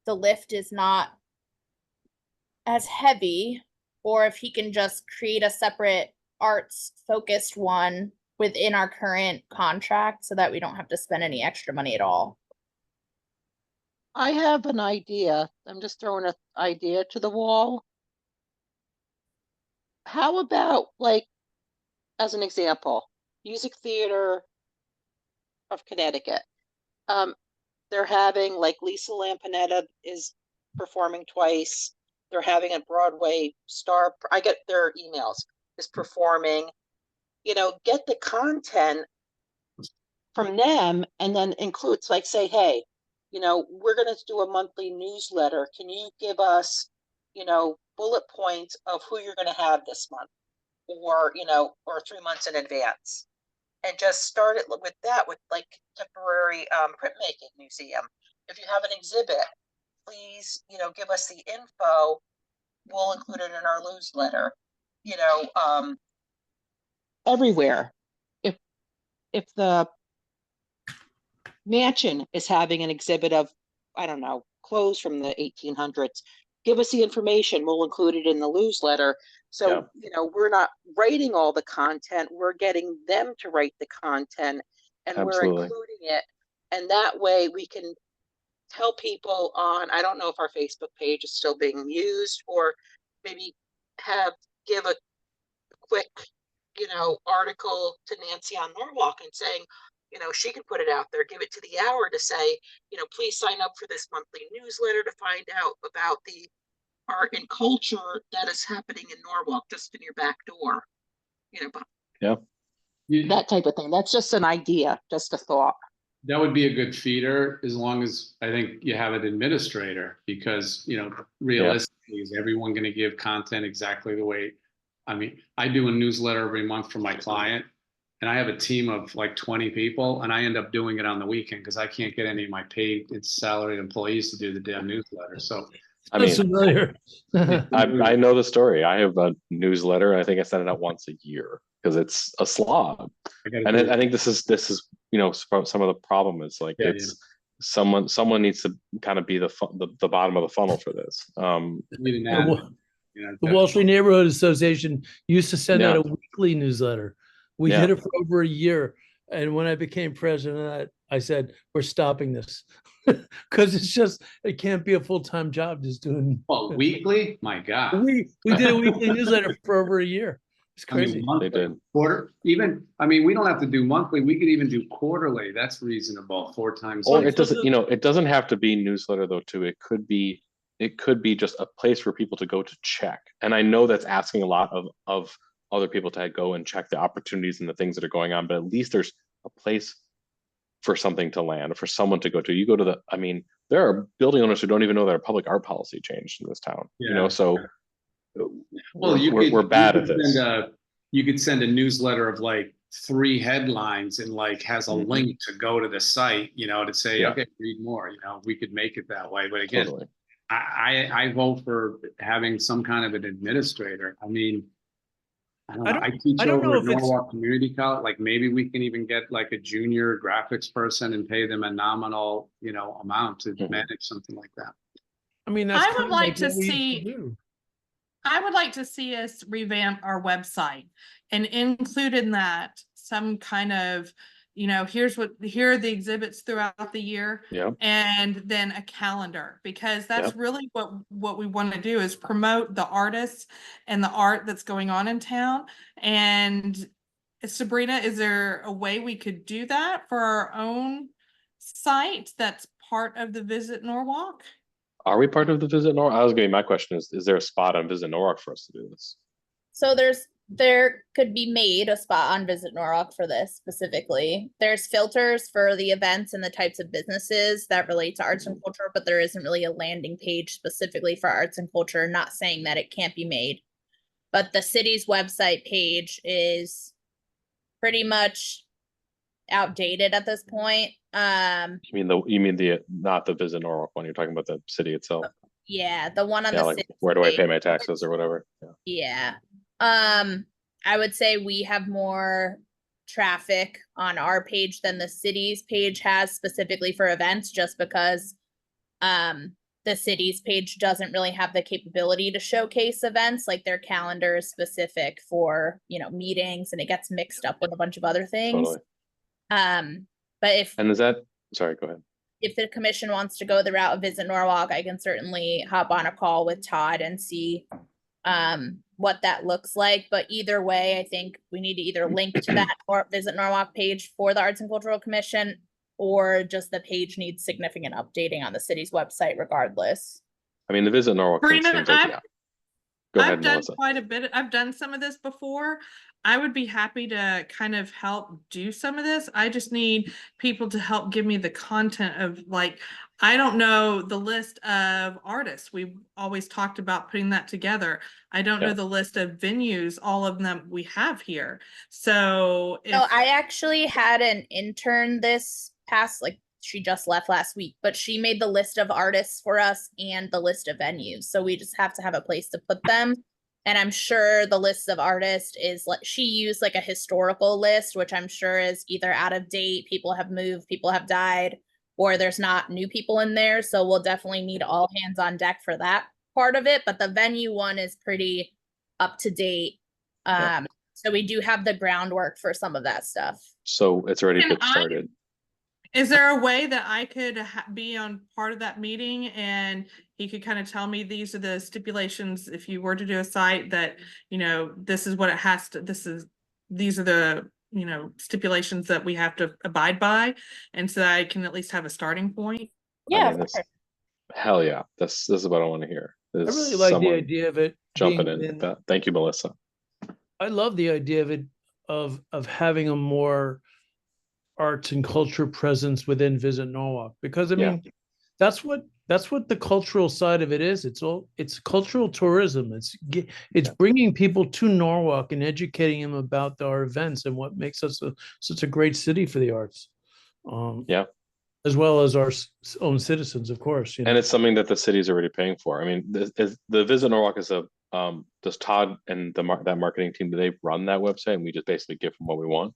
the lift is not as heavy, or if he can just create a separate arts focused one within our current contract so that we don't have to spend any extra money at all. I have an idea. I'm just throwing an idea to the wall. How about, like, as an example, Music Theater of Connecticut. They're having, like, Lisa Lampanetta is performing twice. They're having a Broadway star, I get their emails, is performing. Get the content from them and then includes, like, say, hey, we're going to do a monthly newsletter. Can you give us, bullet points of who you're going to have this month, or 3 months in advance, and just start it with that, with like Contemporary Printmaking Museum. If you have an exhibit, please, give us the info. We'll include it in our newsletter. Everywhere. If the mansion is having an exhibit of, I don't know, clothes from the 1800s, give us the information. We'll include it in the newsletter. So, we're not writing all the content. We're getting them to write the content, and Absolutely. we're including it. And that way we can tell people on, I don't know if our Facebook page is still being used, or maybe give a quick, article to Nancy on Norwalk and saying, she can put it out there, give it to the hour to say, please sign up for this monthly newsletter to find out about the art and culture that is happening in Norwalk, just in your back door. That type of thing. That's just an idea, just a thought. That would be a good feeder, as long as I think you have an administrator, because, realistically, is everyone going to give content exactly the way? I mean, I do a newsletter every month for my client, and I have a team of like 20 people, and I end up doing it on the weekend because I can't get any of my paid, salaried employees to do the damn newsletter. So, I mean, familiar. I know the story. I have a newsletter. I think I send it out once a year because it's a slog. And I think this is some of the problem is like someone needs to kind of be the bottom of the funnel for this. The Wall Street Neighborhood Association used to send out a weekly newsletter. We did it for over a year, and when I became president, I said, we're stopping this because it can't be a full-time job just doing. Well, weekly? My God. We did a weekly newsletter for over a year. It's crazy. They did. Quarter, even, we don't have to do monthly. We could even do quarterly. That's reasonable, 4 times. Or it doesn't, it doesn't have to be newsletter though, too. It could be just a place for people to go to check. And I know that's asking a lot of other people to go and check the opportunities and the things that are going on, but at least there's a place for something to land, for someone to go to. You go to there are building owners who don't even know that a public art policy changed in this town, so Well, you we're could, bad at this. You could send a newsletter of like 3 headlines and like has a Mhm. link to go to the site, to say, Yeah. okay, read more, we could make it that way. But again, Totally. I vote for having some kind of an administrator. I mean, I don't know. I teach I don't know over at if it's- Norwalk Community College. Like maybe we can even get like a junior graphics person and pay them a nominal, amount to Mhm. manage something like that. I mean, that's I would kind of like to what we used see- do. I would like to see us revamp our website and include in that some kind of, here are the exhibits throughout the year. Yeah. And then a calendar, because that's Yep. really what we want to do is promote the artists and the art that's going on in town. And Sabrina, is there a way we could do that for our own site that's part of the Visit Norwalk? Are we part of the Visit Norwalk? I was going to, my question is there a spot on Visit Norwalk for us to do this? So there could be made a spot on Visit Norwalk for this specifically. There's filters for the events and the types of businesses that relate to arts and culture, but there isn't really a landing page specifically for arts and culture, not saying that it can't be made. But the city's website page is pretty much outdated at this point. You mean the not the Visit Norwalk one, you're talking about the city itself? Yeah, the one on Yeah, the like city where do I page. pay my taxes or whatever? Yeah. Yeah. I would say we have more traffic on our page than the city's page has specifically for events, just because the city's page doesn't really have the capability to showcase events. Like their calendar is specific for, meetings, and it gets mixed up with a bunch of other things. Totally. But if And is that, sorry, go ahead. if the commission wants to go the route of Visit Norwalk, I can certainly hop on a call with Todd and see what that looks like. But either way, I think we need to either link to that or Visit Norwalk page for the Arts and Cultural Commission, or just the page needs significant updating on the city's website regardless. I mean, the Visit Norwalk thing Karina, seems like, yeah. Go ahead, I've done Melissa. quite a bit. I've done some of this before. I would be happy to kind of help do some of this. I just need people to help give me the content of, like, I don't know the list of artists. We've always talked about putting that together. I don't Yeah. know the list of venues, all of them we have here. So No, if I actually had an intern this past, she just left last week, but she made the list of artists for us and the list of venues. So we just have to have a place to put them. And I'm sure the list of artists is she used like a historical list, which I'm sure is either out of date, people have moved, people have died, or there's not new people in there. So we'll definitely need all hands on deck for that part of it. But the venue one is pretty up to date. Yeah. So we do have the groundwork for some of that stuff. So it's already Can get I- started. Is there a way that I could be on part of that meeting and he could kind of tell me these are the stipulations if you were to do a site that, this is what it has to, these are the, stipulations that we have to abide by, and so that I can at least have a starting point? Yeah, mean, of this- course. Hell yeah. This is what I want to hear. I Is really like the someone idea of it jumping being in within- with that. Thank you, Melissa. I love the idea of it, of having a more arts and culture presence within Visit Norwalk, because I Yeah. mean, that's what the cultural side of it is. It's cultural tourism. It's Yeah. bringing people to Norwalk and educating them about our events and what makes us such a great city for the arts. Yeah. As well as our own citizens, of course. And it's something that the city's already paying for. I mean, the Visit Norwalk is does Todd and that marketing team, do they run that website and we just basically give them what we want?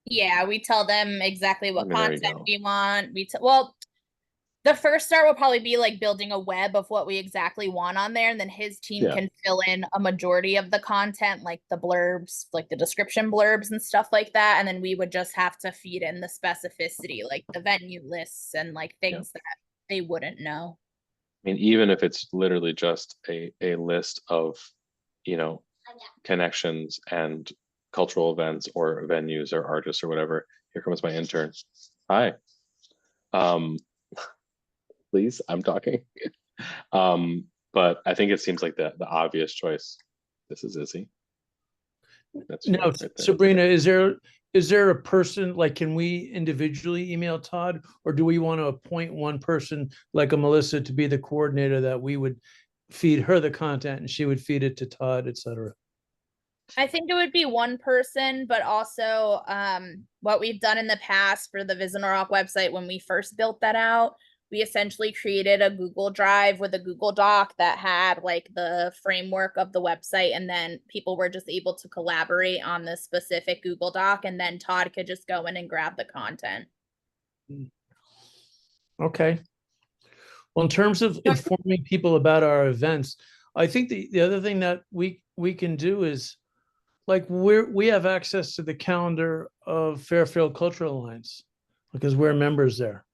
Yeah, we tell them exactly what mean, there you content go. we want. Well, the first start will probably be like building a web of what we exactly want on there, and then his team Yeah. can fill in a majority of the content, like the blurbs, like the description blurbs and stuff like that. And then we would just have to feed in the specificity, like the venue lists and like things that they wouldn't know. I mean, even if it's literally just a list of, connections and cultural events or venues or artists or whatever. Here comes my intern. Hi. Please, I'm talking. But I think it seems like the obvious choice. This is Izzy. That's Now, right there. Sabrina, is there a person, like, can we individually email Todd, or do we want to appoint one person like a Melissa to be the coordinator that we would feed her the content and she would feed it to Todd, et cetera. I think it would be one person, but also what we've done in the past for the Visit Norwalk website when we first built that out, we essentially created a Google Drive with a Google Doc that had like the framework of the website, and then people were just able to collaborate on the specific Google Doc, and then Todd could just go in and grab the content. Okay. Well, in terms of informing people about our events, I think the other thing that we can do is, like, we have access to the calendar of Fairfield Cultural Alliance because we're members there.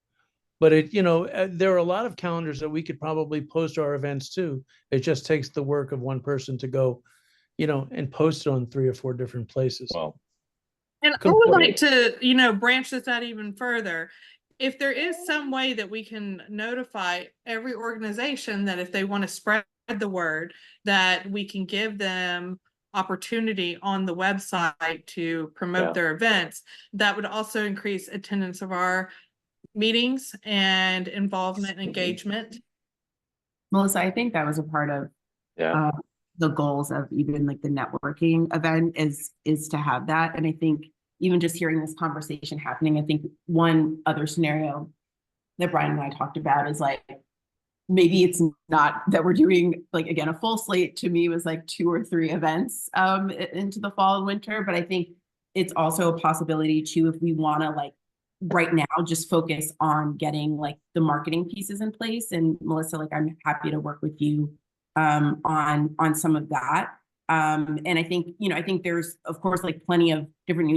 But there are a lot of calendars that we could probably post our events to. It just takes the work of one person to go, and post it on 3 or 4 different places. Well, And I would like to, branch this out even further. If there is some way that we can notify every organization that if they want to spread the word, that we can give them opportunity on the website to promote their events, that would also increase attendance of our meetings and involvement and engagement. Melissa, I think that was a part of the goals of even like the networking event is to have that. And I think even just hearing this conversation happening, I think one other scenario that Brian and I talked about is like, maybe it's not that we're doing, like, again, a full slate to me was like 2 or 3 events into the fall and winter. But I think it's also a possibility too, if we want to like right now just focus on getting like the marketing pieces in place. And Melissa, like, I'm happy to work with you on some of that. And I think, I think there's, of course, like plenty of different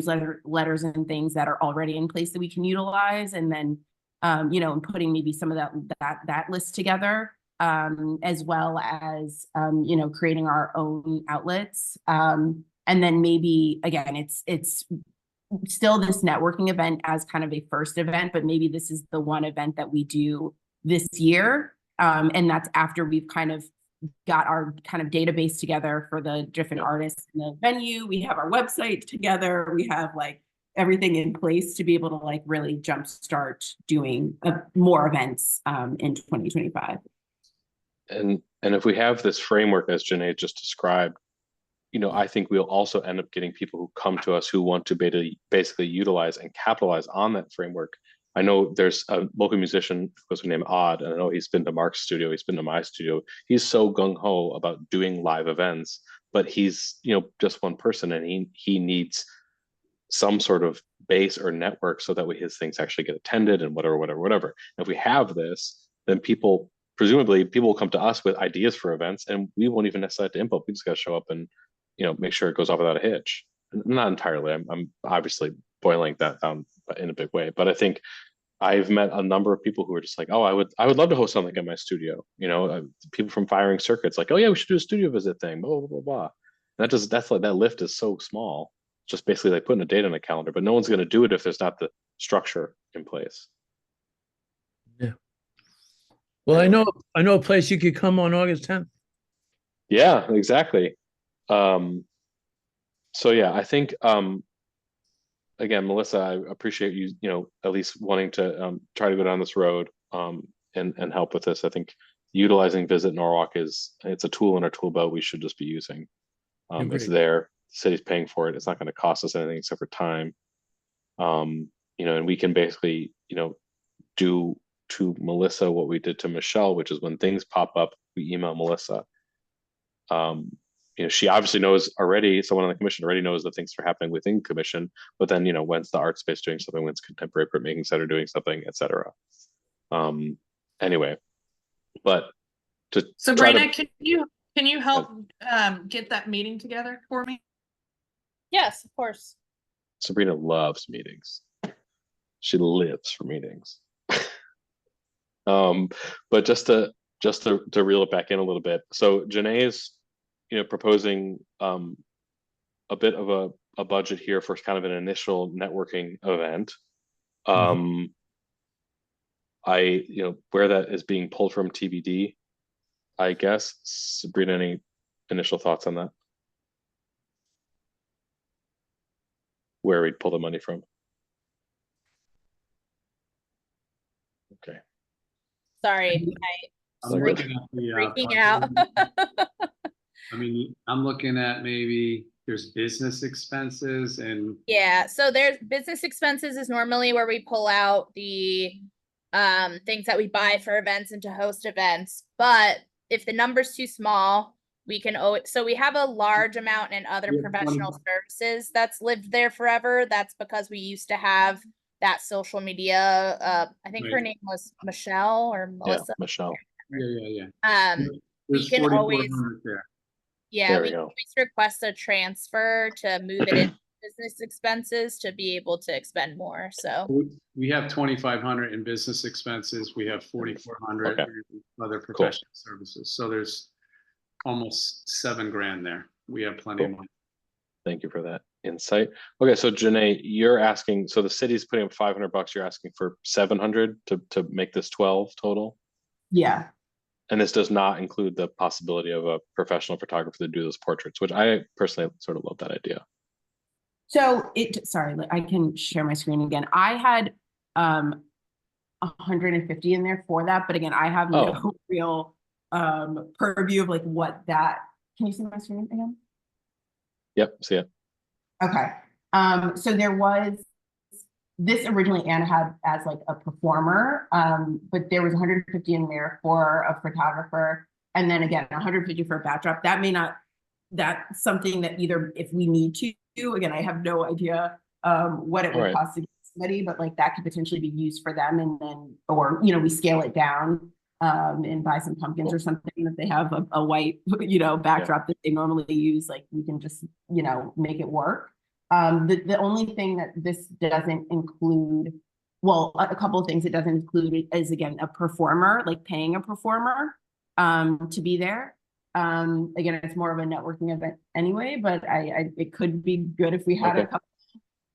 letters and things that are already in place that we can utilize. And then, and putting maybe some of that list together, as well as, creating our own outlets. And then maybe, again, it's still this networking event as kind of a first event, but maybe this is the one event that we do this year. And that's after we've kind of got our kind of database together for the different artists in the venue. We have our website together. We have like everything in place to be able to like really jumpstart doing more events in 2025. And if we have this framework, as Janae just described, I think we'll also end up getting people who come to us who want to basically utilize and capitalize on that framework. I know there's a local musician who goes named Odd, and I know he's been to Mark's studio, he's been to my studio. He's so gung-ho about doing live events, but he's, just one person, and he needs some sort of base or network so that his things actually get attended and whatever. And if we have this, then presumably people will come to us with ideas for events, and we won't even necessarily have to input. We just got to show up and, make sure it goes off without a hitch. Not entirely. I'm obviously boiling that down in a big way, but I think I've met a number of people who are just like, oh, I would love to host something at my studio. People from Firing Circuits, like, oh yeah, we should do a studio visit thing. Blah blah blah blah. That's like, that lift is so small. Just basically like putting a date on a calendar, but no one's going to do it if there's not the structure in place. Yeah. Well, I know a place you could come on August 10th. Yeah, exactly. So yeah, I think, again, Melissa, I appreciate you, at least wanting to try to go down this road and help with this. I think utilizing Visit Norwalk it's a tool in our tool belt we should just be using. It's there. The city's paying for it. It's not going to cost us anything except for time. And we can basically, do to Melissa what we did to Michelle, which is when things pop up, we email Melissa. She obviously knows already, someone on the commission already knows that things are happening within commission, but then, when's the art space doing something, when's Contemporary Printmaking Center doing something, etc. Anyway, but Sabrina, can you help get that meeting together for me? Yes, of course. Sabrina loves meetings. She lives for meetings. But just to reel it back in a little bit. So Janae is, proposing a bit of a budget here for kind of an initial networking event. Where that is being pulled from TBD, I guess. Sabrina, any initial thoughts on that? Where we'd pull the money from? Okay. Sorry, my I'm Like looking at the, freaking out. I mean, I'm looking at maybe there's business expenses and Yeah, so there's business expenses is normally where we pull out the things that we buy for events and to host events. But if the number's too small, we can so we have a large amount in other We have 20 professional services that's lived there forever. That's because we used to have that social media. I think her Right. name was Michelle or yeah, Melissa. Michelle. yeah. We There's can always 4,400 there. Yeah, There we we can go. always request a transfer to move it in business expenses to be able to expend more, so. We have 2,500 in business expenses. We have 4,400 Okay. in other professional services. So there's almost $7,000 there. We have plenty of Cool. money. Thank you for that insight. Okay, so Janae, you're asking, so the city's putting up $500, you're asking for 700 to make this 12 total? Yeah. And this does not include the possibility of a professional photographer to do those portraits, which I personally sort of love that idea. So sorry, I can share my screen again. I had 150 in there for that, but again, I have no real purview of like what that, can you see my screen again? Yep, see it. Okay. So there was, this originally Anna had as like a performer, but there was 150 in there for a photographer. And then again, 150 for a backdrop. That may not, that's something that either if we need to do, again, I have no idea what it would cost to get somebody, but like that could potentially be used for them. And then, or, you know, we scale it down and buy some pumpkins or something if they have a white, you know, backdrop that they normally use, like we can just, you know, make it work. The only thing that this doesn't include, well, a couple of things it doesn't include is again, a performer, like paying a performer to be there. Again, it's more of a networking event anyway, but it could be good if we had a couple.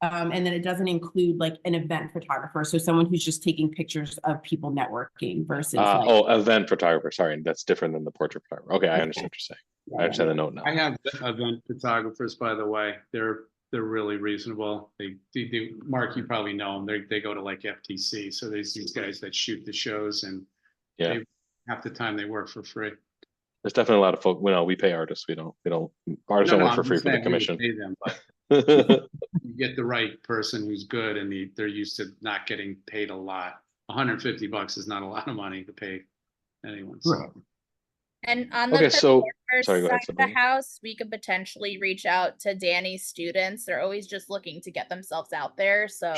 And then it doesn't include like an event photographer. So someone who's just taking pictures of people networking versus like. Event photographer. Sorry, that's different than the portrait photographer. Okay, I understand what you're saying. I understand the note now. I have event photographers, by the way. They're really reasonable. They Mark, you probably know them. They go to like FTC. So there's these guys that shoot the shows, and half the time they work for free. There's definitely a lot of folk. You know, we pay artists. Artists don't work for free for the commission. Pay them, but you get the right person who's good, and they're used to not getting paid a lot. $150 is not a lot of money to pay anyone. So. Right. And on the side of the house, we could potentially reach out to Danny's students. They're always just looking to get themselves out there. So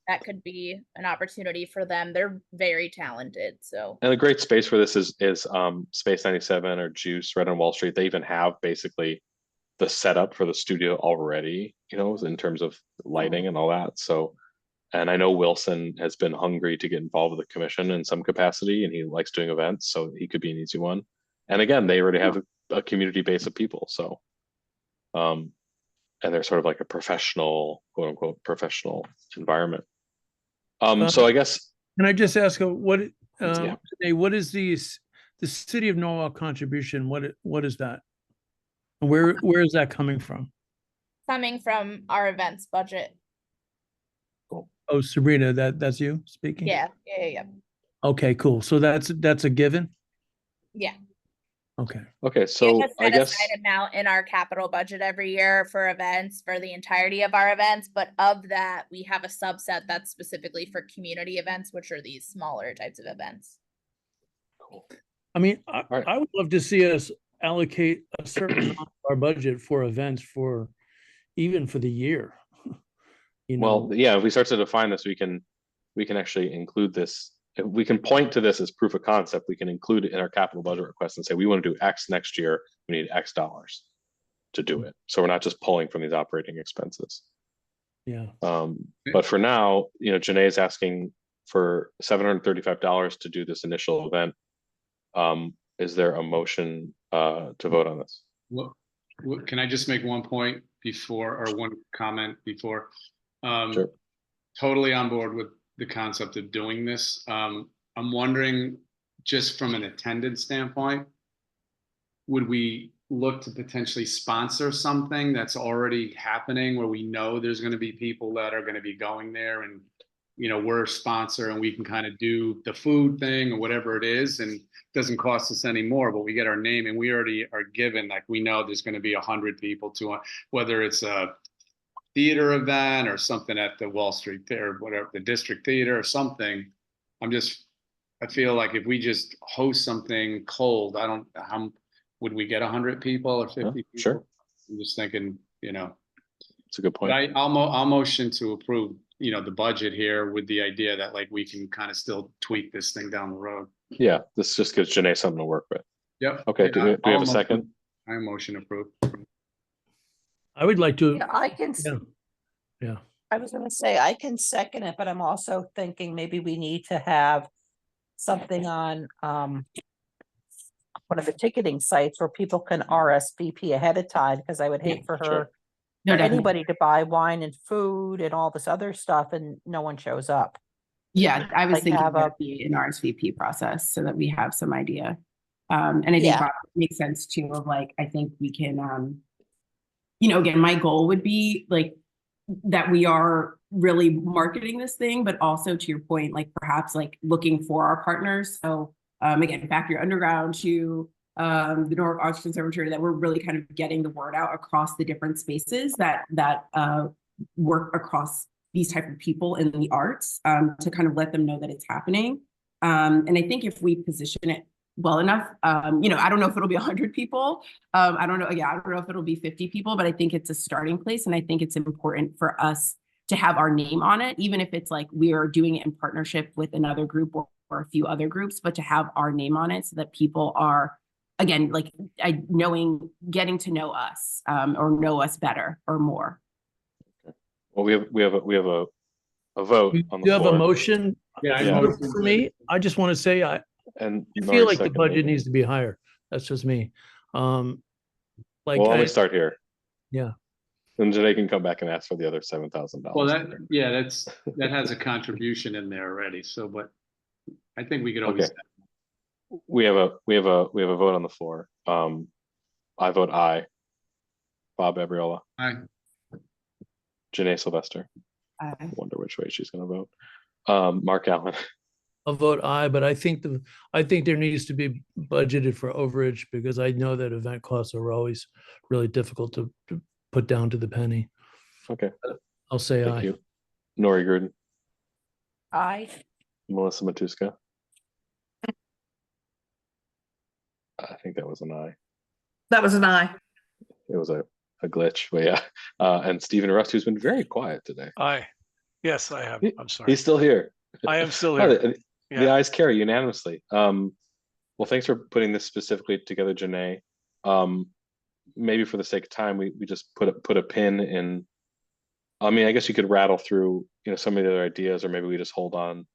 that could be an opportunity for them. They're very talented. So, and a great space for this is Space 97 or Juice right on Wall Street. They even have basically the setup for the studio already, you know, in terms of lighting and all that. So, and I know Wilson has been hungry to get involved with the commission in some capacity, and he likes doing events, so he could be an easy one. And again, they already have a community base of people. So, and they're sort of like a professional, quote unquote, professional environment. So I guess. Can I just ask what is the City of Norwalk contribution? What is that? And where is that coming from? Coming from our events budget. Oh, Sabrina, that's you speaking? Yeah. Okay, cool. So that's a given? Yeah. Okay. So I guess aside amount in our capital budget every year for events for the entirety of our events, but of that we have a subset that's specifically for community events, which are these smaller types of events. Cool. I mean, I would love to see us allocate a certain amount of our budget for events even for the year. You know? Well, yeah, if we start to define this, we can actually include this. If we can point to this as proof of concept, we can include it in our capital budget request and say, we want to do X next year. We need X dollars to do it. So we're not just pulling from these operating expenses. Yeah. But for now, you know, Janae is asking for $735 to do this initial event. Is there a motion to vote on this? What can I just make one point before, or one comment before? Sure. Totally on board with the concept of doing this. I'm wondering, just from an attendance standpoint, would we look to potentially sponsor something that's already happening where we know there's going to be people that are going to be going there, and you know, we're a sponsor and we can kind of do the food thing or whatever it is, and it doesn't cost us any more, but we get our name and we already are given, like, we know there's going to be 100 people to, whether it's a theater event or something at the Wall Street Theater, whatever, the District Theater or something. I feel like if we just host something cold, how would we get 100 people or 50 people? Sure. I'm just thinking, you know, It's a good but point. I'll motion to approve, you know, the budget here with the idea that, like, we can kind of still tweak this thing down the road. Yeah, this just gives Janae something to work with. Yep. Okay, do we have I'll a second? I motion approved. I would like to, Yeah, I can, yeah. I was gonna say, I can second it, but I'm also thinking maybe we need to have something on, one of the ticketing sites where people can RSVP ahead of time, because I would hate for Sure. her, No, for definitely. anybody to buy wine and food and all this other stuff and no one shows up. Yeah, I was Like thinking have that a- would be an RSVP process so that we have some idea. And I think Yeah. that makes sense too, of like, I think we can, you know, again, my goal would be like that we are really marketing this thing, but also to your point, like perhaps like looking for our partners. So again, Factory Underground to the Norwalk Arts Conservatory, that we're really kind of getting the word out across the different spaces that work across these type of people in the arts, to kind of let them know that it's happening. And I think if we position it well enough, you know, I don't know if it'll be 100 people. I don't know. Yeah, I don't know if it'll be 50 people, but I think it's a starting place. And I think it's important for us to have our name on it, even if it's like we are doing it in partnership with another group or a few other groups, but to have our name on it so that people are, again, like getting to know us, or know us better or more. Well, we have a vote You on the have a floor. motion? Yeah. Yeah. For me, I just want to say, I And feel Nori like the seconded. budget needs to be higher. That's just me. Like, Well, let I- me start here. Yeah. Then Janae can come back and ask for the other $7,000. Well, that has a contribution in there already. So, but I think we could always. Okay. We have a vote on the floor. I vote aye. Bob Abriola, Aye. Janae Sylvester. Uh, I wonder which way she's going to vote. Mark Allen. I'll vote aye, but I think there needs to be budgeted for overage, because I know that event costs are always really difficult to put down to the penny. Okay, I'll say thank aye. you. Nori Gruden, I, Melissa Matuska. I think that was an aye. That was an aye. It was a glitch, but yeah. And Stephen Rust, who's been very quiet today. Aye. Yes, I have. I'm sorry. He's still here. I am still Oh, here. the ayes carry unanimously. Well, thanks for putting this specifically together, Janae. Maybe for the sake of time, we just put a pin in. I mean, I guess you could rattle through, you know, some of the other ideas, or maybe we just hold on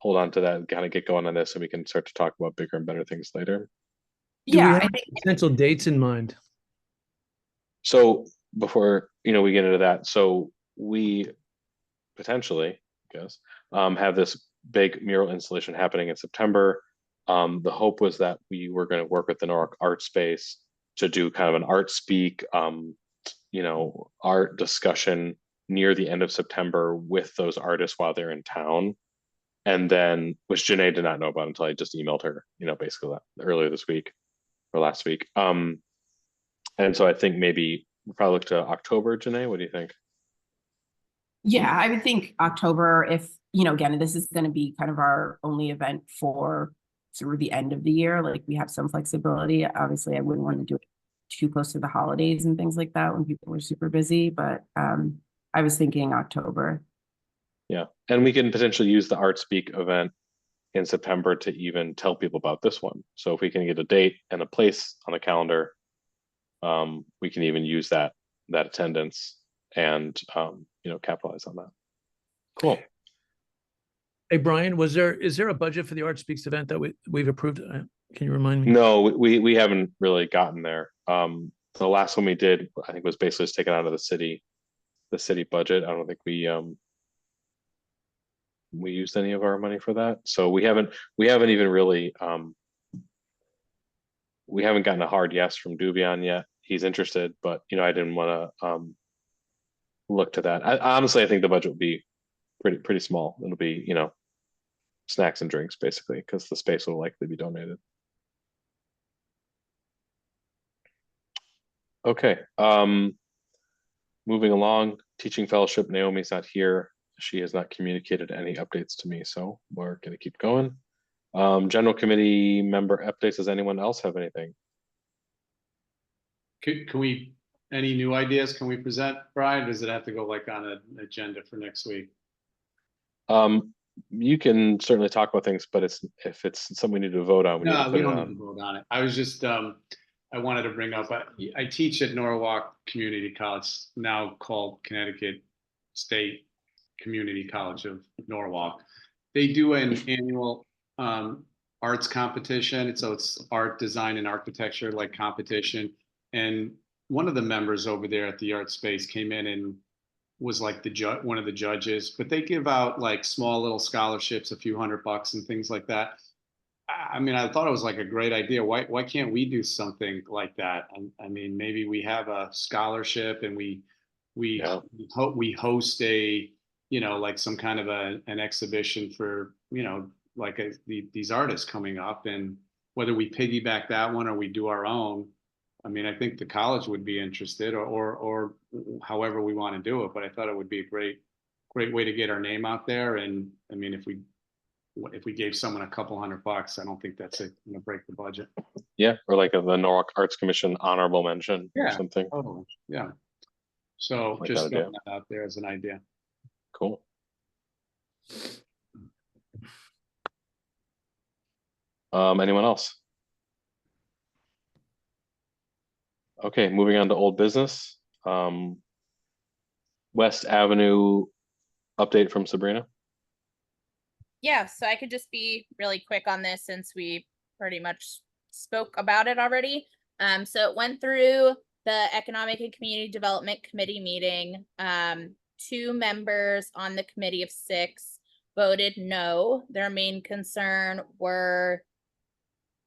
to that and kind of get going on this, and we can start to talk about bigger and better things later. Do we Yeah, have I think potential dates in mind? So before, you know, we get into that, so we potentially, I guess, have this big mural installation happening in September. The hope was that we were going to work with the Norwalk Art Space to do kind of an art speak, you know, art discussion near the end of September with those artists while they're in town. And then, which Janae did not know about until I just emailed her, you know, basically earlier this week or last week. And so I think maybe we'll probably look to October, Janae. What do you think? Yeah, I would think October, if, you know, again, this is going to be kind of our only event for sort of the end of the year. Like, we have some flexibility. Obviously, I wouldn't want to do it too close to the holidays and things like that when people are super busy, but I was thinking October. Yeah, and we can potentially use the Art Speak event in September to even tell people about this one. So if we can get a date and a place on the calendar, we can even use that attendance and you know, capitalize on that. Cool. Hey, Brian, is there a budget for the Art Speaks event that we've approved? Can you remind me? No, we haven't really gotten there. The last one we did, I think, was basically just taken out of the city budget. I don't think we used any of our money for that. So we haven't even really we haven't gotten a hard yes from Dubion yet. He's interested, but you know, I didn't want to look to that. Honestly, I think the budget would be pretty small. It'll be, you know, snacks and drinks basically, because the space will likely be donated. Okay, moving along, teaching fellowship, Naomi's not here. She has not communicated any updates to me, so we're gonna keep going. General committee member updates. Does anyone else have anything? Can we, any new ideas can we present, Brian? Or does it have to go like on an agenda for next week? You can certainly talk about things, but if it's something we need to vote on, we need to No, put we it don't on. need to vote on it. I was just, I wanted to bring up, I teach at Norwalk Community College, now called Connecticut State Community College of Norwalk. They do an annual arts competition. So it's art, design, and architecture like competition. And one of the members over there at the art space came in and was like one of the judges, but they give out like small little scholarships, a few $100 and things like that. I mean, I thought it was like a great idea. Why can't we do something like that? I mean, maybe we have a scholarship and we host a, you know, like some kind of an exhibition for, you know, like these artists coming up, and whether we piggyback that one or we do our own. I mean, I think the college would be interested, or however we want to do it. But I thought it would be a great way to get our name out there. And I mean, if we gave someone a couple $100, I don't think that's going to break the budget. Yeah, or like the Norwalk Arts Commission honorable mention or Yeah. something. Oh, yeah. So Like just that throwing idea. that out there as an idea. Cool. Anyone else? Okay, moving on to old business. West Avenue update from Sabrina. Yeah, so I could just be really quick on this since we pretty much spoke about it already. So it went through the Economic and Community Development Committee meeting. 2 members on the committee of 6 voted no. Their main concern were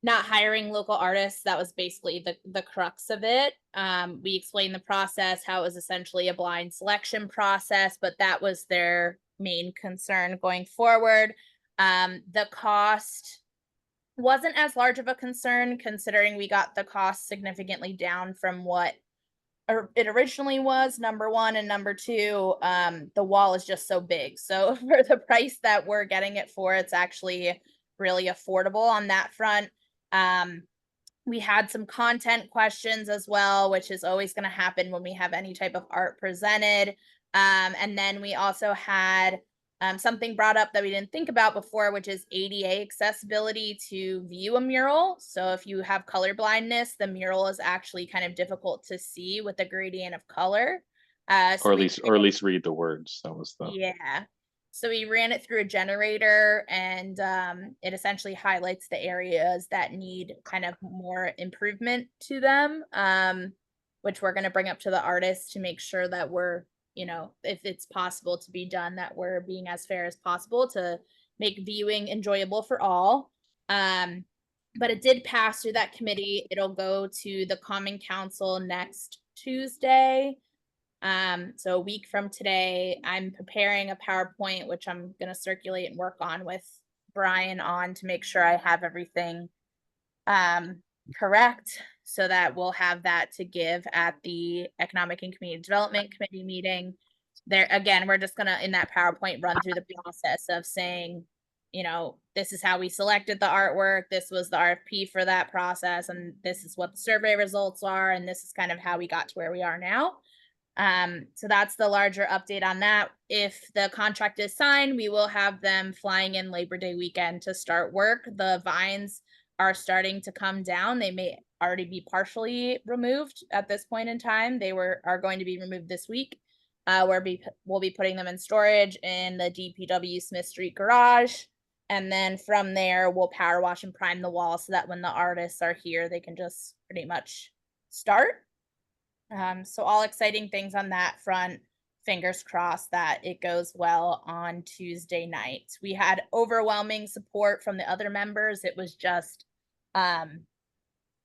not hiring local artists. That was basically the crux of it. We explained the process, how it was essentially a blind selection process, but that was their main concern going forward. The cost wasn't as large of a concern considering we got the cost significantly down from what it originally was, number one, and number two, the wall is just so big. So for the price that we're getting it for, it's actually really affordable on that front. We had some content questions as well, which is always going to happen when we have any type of art presented. And then we also had something brought up that we didn't think about before, which is ADA accessibility to view a mural. So if you have color blindness, the mural is actually kind of difficult to see with the gradient of color. Or at least read the words. That was the yeah. So we ran it through a generator, and it essentially highlights the areas that need kind of more improvement to them, which we're going to bring up to the artists to make sure that we're, you know, if it's possible to be done, that we're being as fair as possible to make viewing enjoyable for all. But it did pass through that committee. It'll go to the Common Council next Tuesday. So a week from today, I'm preparing a PowerPoint, which I'm going to circulate and work on with Brian on to make sure I have everything correct, so that we'll have that to give at the Economic and Community Development Committee meeting. There again, we're just gonna in that PowerPoint run through the process of saying, you know, this is how we selected the artwork, this was the RFP for that process, and this is what the survey results are, and this is kind of how we got to where we are now. So that's the larger update on that. If the contract is signed, we will have them flying in Labor Day weekend to start work. The vines are starting to come down. They may already be partially removed at this point in time. They are going to be removed this week. We'll be putting them in storage in the DPW Smith Street garage. And then from there, we'll power wash and prime the wall so that when the artists are here, they can just pretty much start. So all exciting things on that front. Fingers crossed that it goes well on Tuesday night. We had overwhelming support from the other members. It was just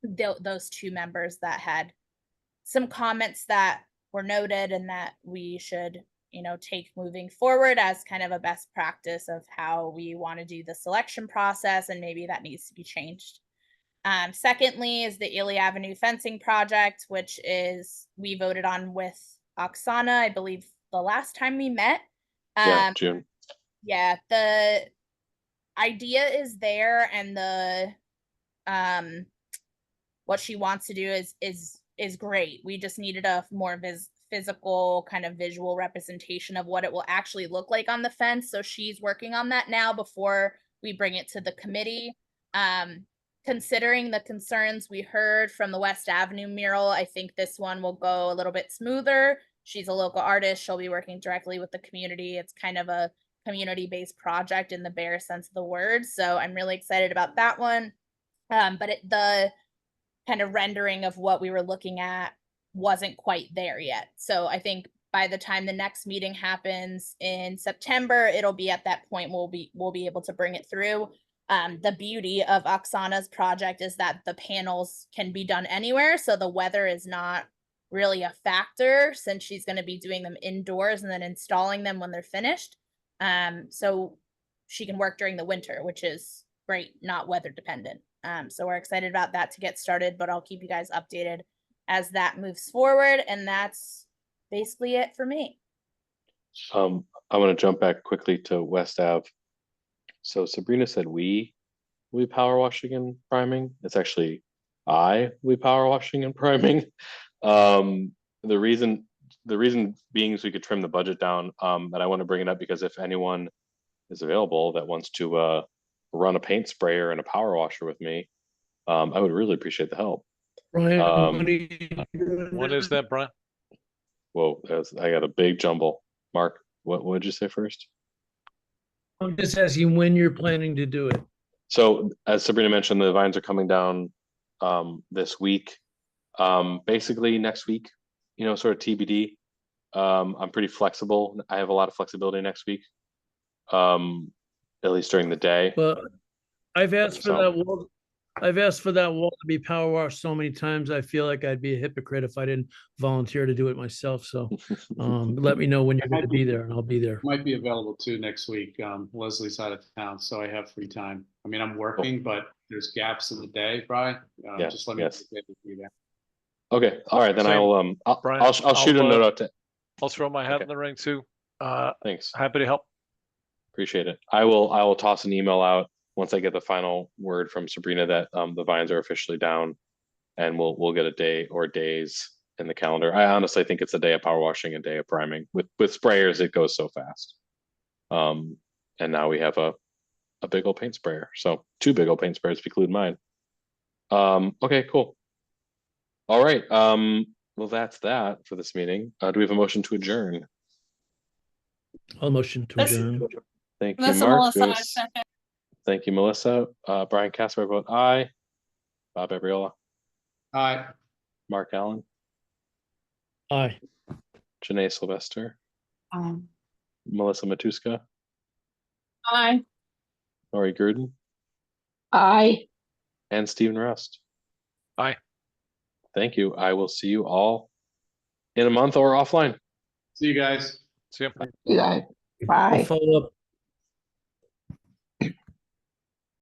those 2 members that had some comments that were noted and that we should, take moving forward as kind of a best practice of how we want to do the selection process, and maybe that needs to be changed. Secondly is the Ely Avenue fencing project, which is we voted on with Oksana, I believe the last time we met. Yeah, June. Yeah, the idea is there, and what she wants to do is great. We just needed a more physical kind of visual representation of what it will actually look like on the fence. So she's working on that now before we bring it to the committee. Considering the concerns we heard from the West Avenue mural, I think this one will go a little bit smoother. She's a local artist. She'll be working directly with the community. It's kind of a community-based project in the bare sense of the word. So I'm really excited about that one. But the kind of rendering of what we were looking at wasn't quite there yet. So I think by the time the next meeting happens in September, it'll be at that point we'll be able to bring it through. The beauty of Oksana's project is that the panels can be done anywhere. So the weather is not really a factor, since she's going to be doing them indoors and then installing them when they're finished. So she can work during the winter, which is great, not weather dependent. So we're excited about that to get started, but I'll keep you guys updated as that moves forward. And that's basically it for me. I want to jump back quickly to West Ave. So Sabrina said we power washing and priming. It's actually we power washing and priming. The reason being is we could trim the budget down. And I want to bring it up because if anyone is available that wants to run a paint sprayer and a power washer with me, I would really appreciate the help. Brian, When is that, Brian? Whoa, I got a big jumble. Mark, what did you say first? I'm just asking when you're planning to do it. So as Sabrina mentioned, the vines are coming down this week. Basically next week, sort of TBD. I'm pretty flexible. I have a lot of flexibility next week. At least during the day. But I've asked for So- that wall. I've asked for that wall to be power washed so many times. I feel like I'd be a hypocrite if I didn't volunteer to do it myself. So let me know when you're going to be there, and I'll be there. Might be available too next week. Leslie's out of town, so I have free time. I mean, I'm working, but there's gaps in the day, Brian. Yeah, Just let me yes. be there. Okay, all right, then Same. Brian, I'll shoot a note out to. I'll throw my hat Okay. in the ring too. Thanks, Happy to help. appreciate it. I will toss an email out once I get the final word from Sabrina that the vines are officially down, and we'll get a day or days in the calendar. I honestly think it's a day of power washing, a day of priming. With sprayers, it goes so fast. And now we have a big old paint sprayer. So 2 big old paint sprayers if you include mine. Okay, cool. All right. Well, that's that for this meeting. Do we have a motion to adjourn? I'll motion to adjourn. Thank you, Melissa, Mark. Melissa, Do we I have- second. Thank you, Melissa. Brian Casper, vote aye. Bob Abriola, All right. Mark Allen, Aye. Janae Sylvester, Um, Melissa Matuska, Aye. Lori Gruden, Aye. and Stephen Rust. Aye. Thank you. I will see you all in a month or offline. See you guys. See ya. Aye. I'll Bye. follow up